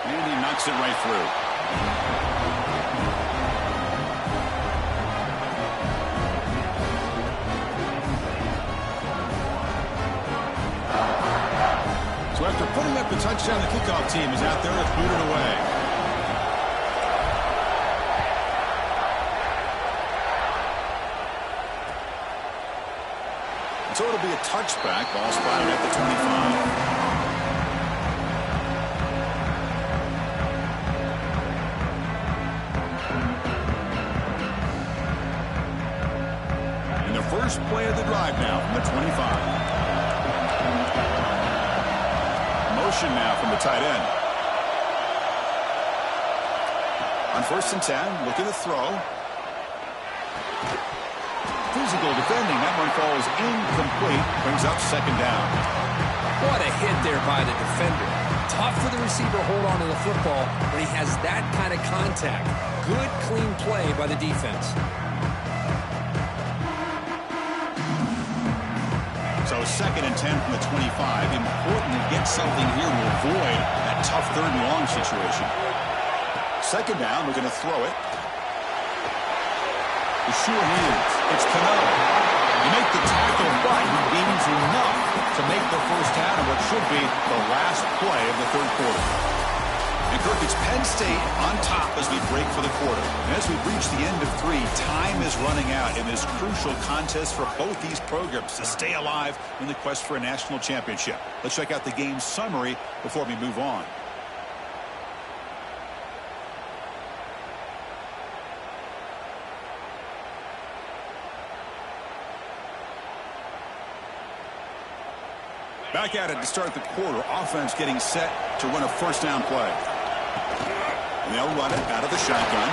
And he knocks it right through. So after putting up the touchdown, the kickoff team is out there to boot it away. So it'll be a touchback. Ball spotted at the 25. And the first play of the drive now from the 25. Motion now from the tight end. On 1st and 10, looking to throw. Physical defending. That one falls incomplete. Brings up 2nd down. What a hit there by the defender. Tough for the receiver to hold on to the football when he has that kind of contact. Good, clean play by the defense. So 2nd and 10 from the 25. Important to get something here to avoid that tough 3rd and long situation. 2nd down, we're going to throw it. The sure hands. It's Penn. You make the tackle, but he gains enough to make the first down of what should be the last play of the 3rd quarter. And Kirk, it's Penn State on top as we break for the quarter. And as we reach the end of 3, time is running out in this crucial contest for both these programs to stay alive in the quest for a national championship. Let's check out the game summary before we move on. Back at it to start the quarter. Offense getting set to run a 1st down play. And they'll run it out of the shotgun.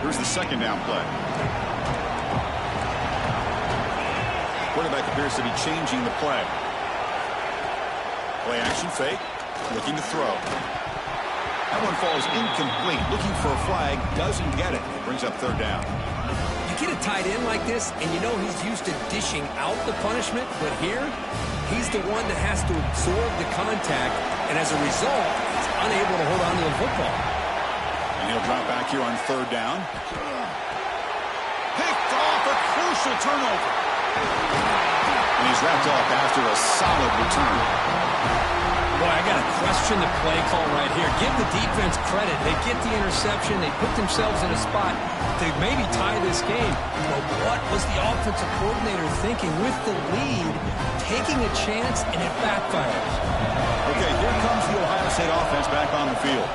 Here's the 2nd down play. Quarterback appears to be changing the play. Play action fake, looking to throw. That one falls incomplete. Looking for a flag, doesn't get it. Brings up 3rd down. You get a tight end like this, and you know he's used to dishing out the punishment, but here, he's the one that has to absorb the contact, and as a result, he's unable to hold on to the football. And he'll drop back here on 3rd down. Picked off a crucial turnover. And he's wrapped up after a solid return. Boy, I got to question the play call right here. Give the defense credit. They get the interception. They put themselves in a spot to maybe tie this game. But what was the offensive coordinator thinking with the lead, taking a chance, and it backfires? Okay, here comes the Ohio State offense back on the field.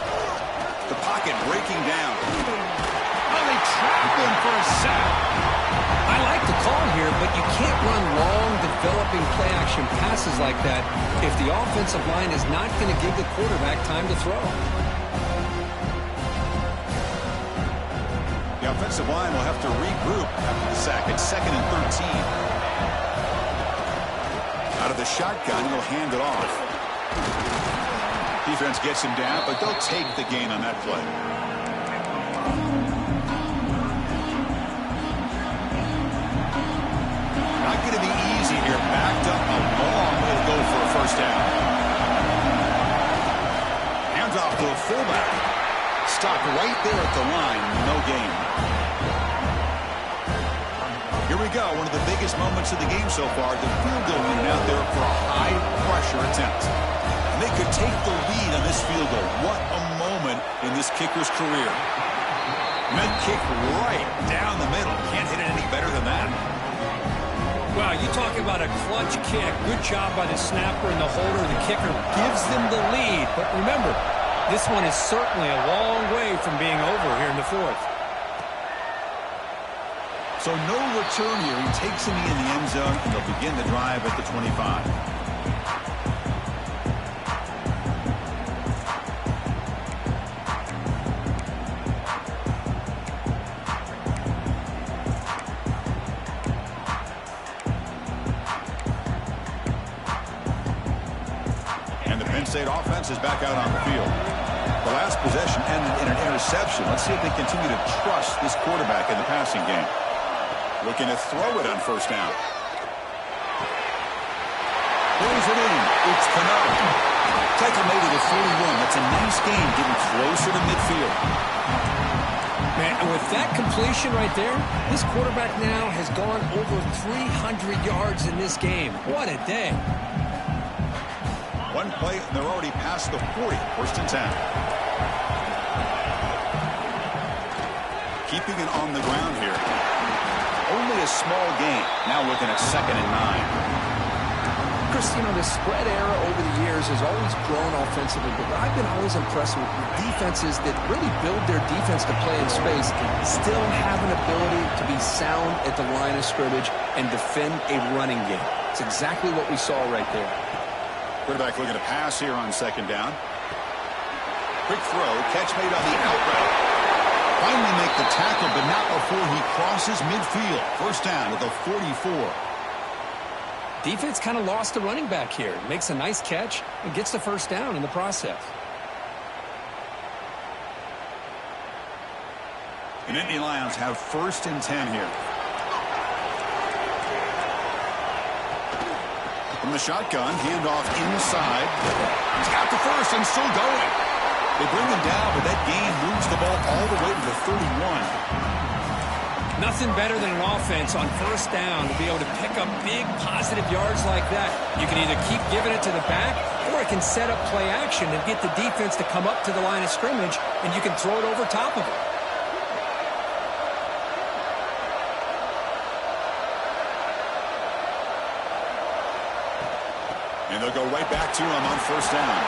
The pocket breaking down. Oh, they trap him for a sack. I like the call here, but you can't run long, developing play-action passes like that if the offensive line is not going to give the quarterback time to throw. The offensive line will have to regroup after the sack. It's 2nd and 13. Out of the shotgun, he'll hand it off. Defense gets him down, but they'll take the gain on that play. Not going to be easy here. Backed up a long way to go for a 1st down. Hands off to a fullback. Stopped right there at the line. No gain. Here we go. One of the biggest moments of the game so far. The field goal unit out there for a high-pressure attempt. And they could take the lead on this field goal. What a moment in this kicker's career. Meant kick right down the middle. Can't hit it any better than that. Well, Wow, you talk about a clutch kick. Good job by the snapper and the holder. The kicker gives them the lead. But remember, this one is certainly a long way from being over here in the fourth. So no return here. He takes a knee in the end zone, and they'll begin the drive at the 25. State offense is back out on the field. The last possession ended in an interception. Let's see if they continue to trust this quarterback in the passing game. Looking to throw it on first down. Pulls it in. It's Penn. Tackle made at the 41. That's a nice game, getting closer to midfield. Man, and with that completion right there, this quarterback now has gone over 300 yards in this game. What a day. One play, and they're already past the 40. First and 10. Keeping it on the ground here. Only a small gain. Now looking at 2nd and 9. Chris, you know, the spread era over the years has always grown offensively, but I've been always impressed with defenses that really build their defense to play in space, still have an ability to be sound at the line of scrimmage and defend a running game. It's exactly what we saw right there. Quarterback looking to pass here on 2nd down. Quick throw, catch made on the out route. Finally make the tackle, but not before he crosses midfield. First down at the 44. Defense kind of lost the running back here. Makes a nice catch and gets the first down in the process. The Nittany Lions have 1st and 10 here. From the shotgun, handoff inside. He's got the first and still going. They bring him down, but that gain moves the ball all the way to the 31. Nothing better than an offense on first down to be able to pick up big positive yards like that. You can either keep giving it to the back, or it can set up play action and get the defense to come up to the line of scrimmage, and you can throw it over top of it. And they'll go right back to him on first down.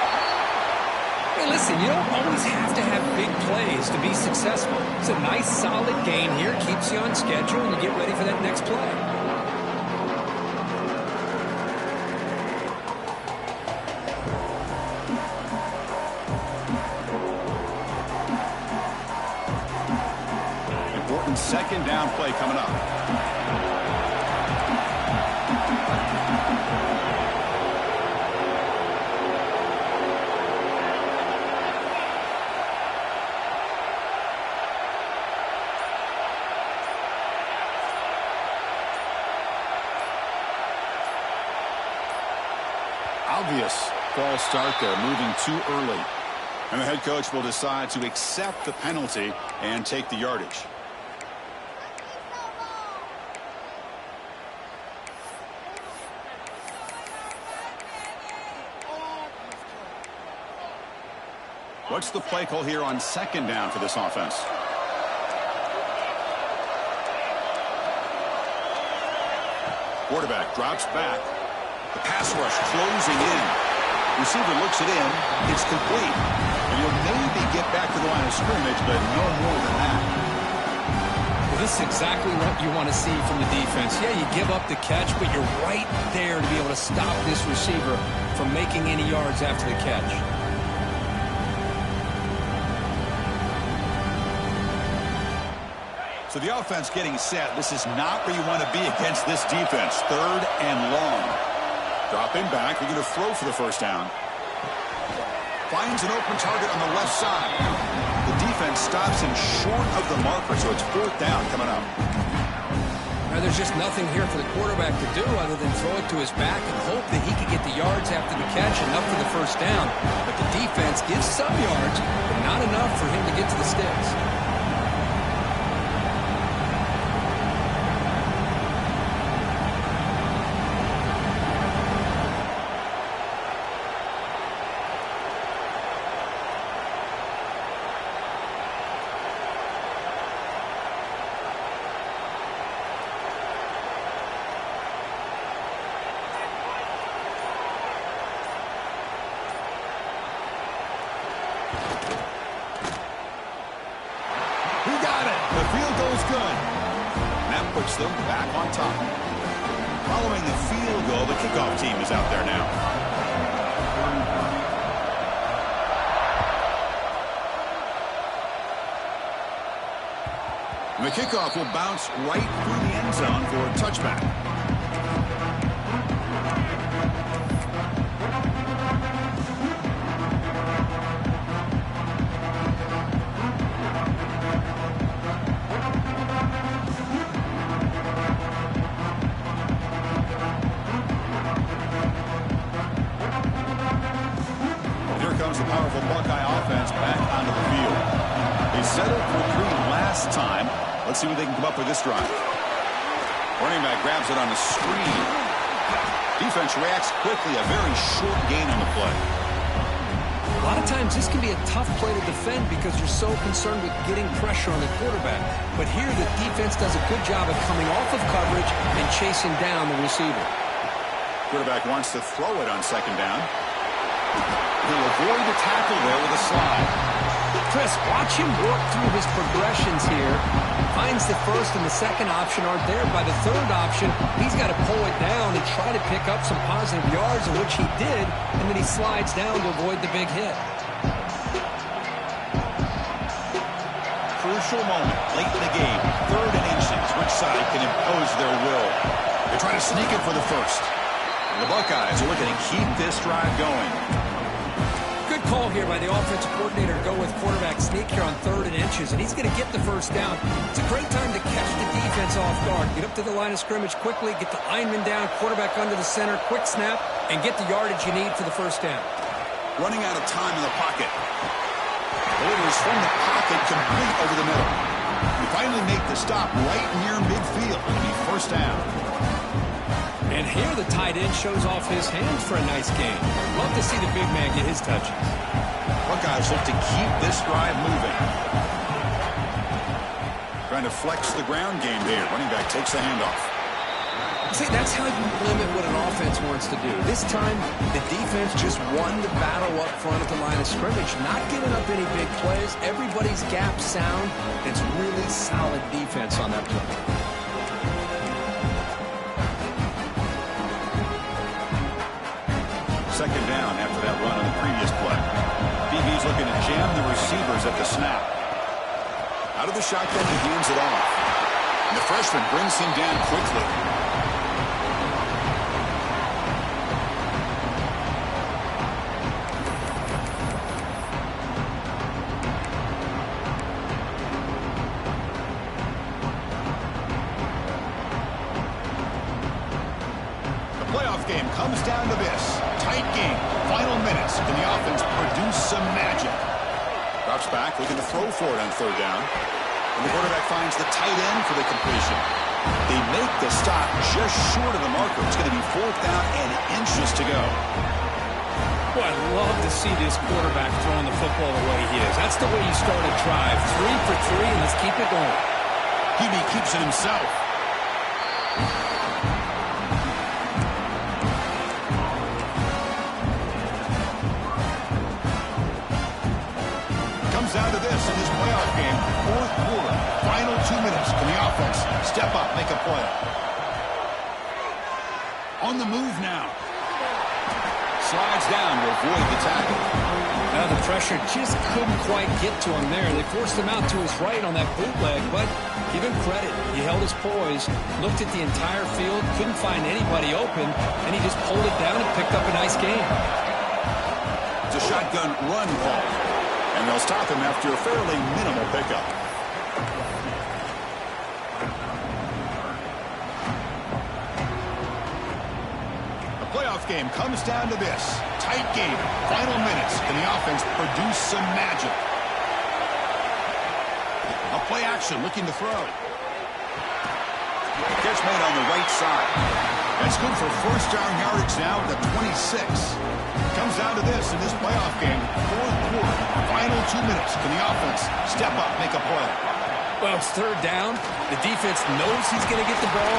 Hey, listen, you don't always have to have big plays to be successful. It's a nice, solid gain here. Keeps you on schedule, and you get ready for that next play. Important 2nd down play coming up. Obvious false start there, moving too early. And the head coach will decide to accept the penalty and take the yardage. What's the play call here on 2nd down for this offense? Quarterback drops back. The pass rush closing in. Receiver looks it in. It's complete. And he'll maybe get back to the line of scrimmage, but no more than that. Well, this is exactly what you want to see from the defense. Yeah, you give up the catch, but you're right there to be able to stop this receiver from making any yards after the catch. So the offense getting set. This is not where you want to be against this defense. 3rd and long. Dropping back. We're going to throw for the first down. Finds an open target on the left side. The defense stops him short of the marker, so it's 4th down coming up. Now, there's just nothing here for the quarterback to do other than throw it to his back and hope that he can get the yards after the catch, enough for the first down. But the defense gives some yards, but not enough for him to get to the sticks. good. And that puts them back on top. Following the field goal, the kickoff team is out there now. And the kickoff will bounce right through the end zone for a touchback. The powerful Buckeye offense back onto the field. They settled for 3 last time. Let's see what they can come up with this drive. Running back grabs it on the screen. Defense reacts quickly. A very short gain on the play. A lot of times this can be a tough play to defend because you're so concerned with getting pressure on the quarterback. But here the defense does a good job of coming off of coverage and chasing down the receiver. Quarterback wants to throw it on second down. He'll avoid the tackle there with a slide. Chris, watch him work through his progressions here. Finds the first and the second option aren't there. By the third option, he's got to pull it down and try to pick up some positive yards, of which he did, and then he slides down to avoid the big hit. Crucial moment late in the game. 3rd and inches. Which side can impose their will? They try to sneak it for the first. And the Buckeyes are looking to keep this drive going. Good call here by the offensive coordinator to go with quarterback sneak here on 3rd and inches, and he's going to get the first down. It's a great time to catch the defense off guard. Get up to the line of scrimmage quickly, get the lineman down, quarterback under the center, quick snap, and get the yardage you need for the first down. Running out of time in the pocket. Delivers from the pocket complete over the middle. We finally make the stop right near midfield. It'll be first down. And here the tight end shows off his hands for a nice gain. Love to see the big man get his touches. Buckeyes look to keep this drive moving. Trying to flex the ground game there. Running back takes the handoff. See, that's how you limit what an offense wants to do. This time, the defense just won the battle up front at the line of scrimmage. Not giving up any big plays. Everybody's gap sound. It's really solid defense on that play. Second down after that run on the previous play. BB's looking to jam the receivers at the snap. Out of the shotgun, he hands it off. And the freshman brings him down quickly. The playoff game comes down to this. Tight game. Final minutes. Can the offense produce some magic? Drops back, looking to throw for it on 3rd down. And the quarterback finds the tight end for the completion. They make the stop just short of the marker. It's going to be 4th down and inches to go. Boy, I'd love to see this quarterback throwing the football the way he is. That's the way you start a drive. 3 for 3, and let's keep it going. QB keeps it himself. Down to this in this playoff game. 4th quarter. Final 2 minutes. Can the offense step up, make a play? On the move now. Slides down to avoid the tackle. Now the pressure just couldn't quite get to him there. They forced him out to his right on that bootleg, but give him credit. He held his poise, looked at the entire field, couldn't find anybody open, and he just pulled it down and picked up a nice gain. It's a shotgun run call. And they'll stop him after a fairly minimal pickup. The playoff game comes down to this. Tight game. Final minutes. Can the offense produce some magic? A play action looking to throw. Catch made on the right side. That's good for first down yardage now at the 26. Comes down to this in this playoff game. 4th quarter. Final 2 minutes. Can the offense step up, make a play? Well, it's 3rd down. The defense knows he's going to get the ball.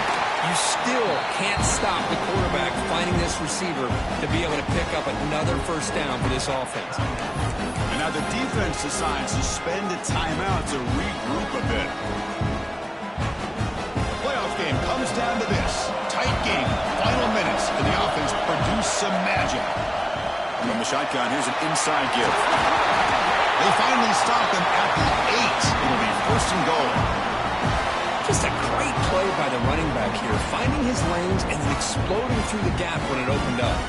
You still can't stop the quarterback finding this receiver to be able to pick up another first down for this offense. And now the defense decides to spend a timeout to regroup a bit. comes down to this. Tight game. Final minutes. Can the offense produce some magic? From the shotgun, here's an inside give. They finally stop him at the 8. It'll be first and goal. Just a great play by the running back here, finding his lanes and then exploding through the gap when it opened up.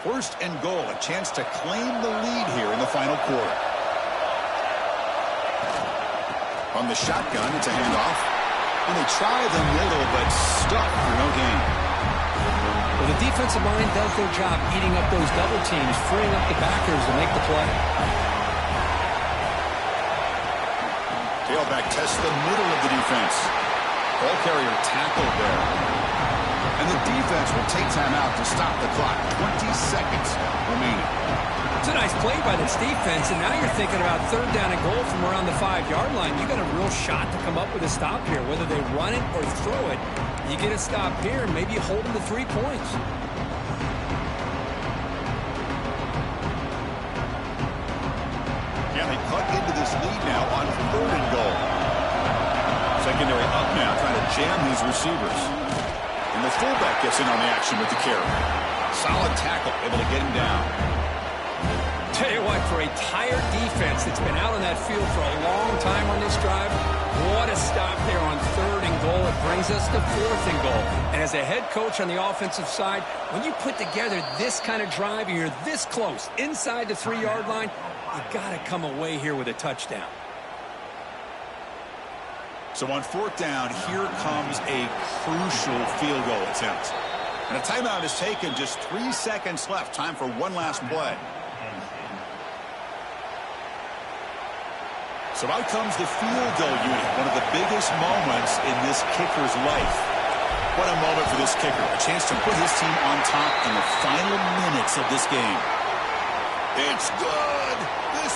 First and goal, a chance to claim the lead here in the final quarter. On the shotgun, it's a handoff. And they try the middle, but stuck for no gain. Well, the defensive line does their job eating up those double teams, freeing up the backers to make the play. Tailback tests the middle of the defense. Ball carrier tackled there. And the defense will take time out to stop the clock. 20 seconds remaining. It's a nice play by this defense, and now you're thinking about third down and goal from around the 5-yard line. You got a real shot to come up with a stop here. Whether they run it or throw it, you get a stop here and maybe you hold them to 3 points. Yeah, they cut into this lead now on third and goal. Secondary up now, trying to jam these receivers. And the fullback gets in on the action with the carry. Solid tackle, able to get him down. Tell you what, for a tired defense that's been out on that field for a long time on this drive, what a stop there on third and goal. It brings us to fourth and goal. And as a head coach on the offensive side, when you put together this kind of drive and you're this close, inside the 3-yard line, you got to come away here with a touchdown. So on fourth down, here comes a crucial field goal attempt. And a timeout is taken, just 3 seconds left. Time for one last play. So out comes the field goal unit, one of the biggest moments in this kicker's life. What a moment for this kicker. A chance to put his team on top in the final minutes of this game. It's good. This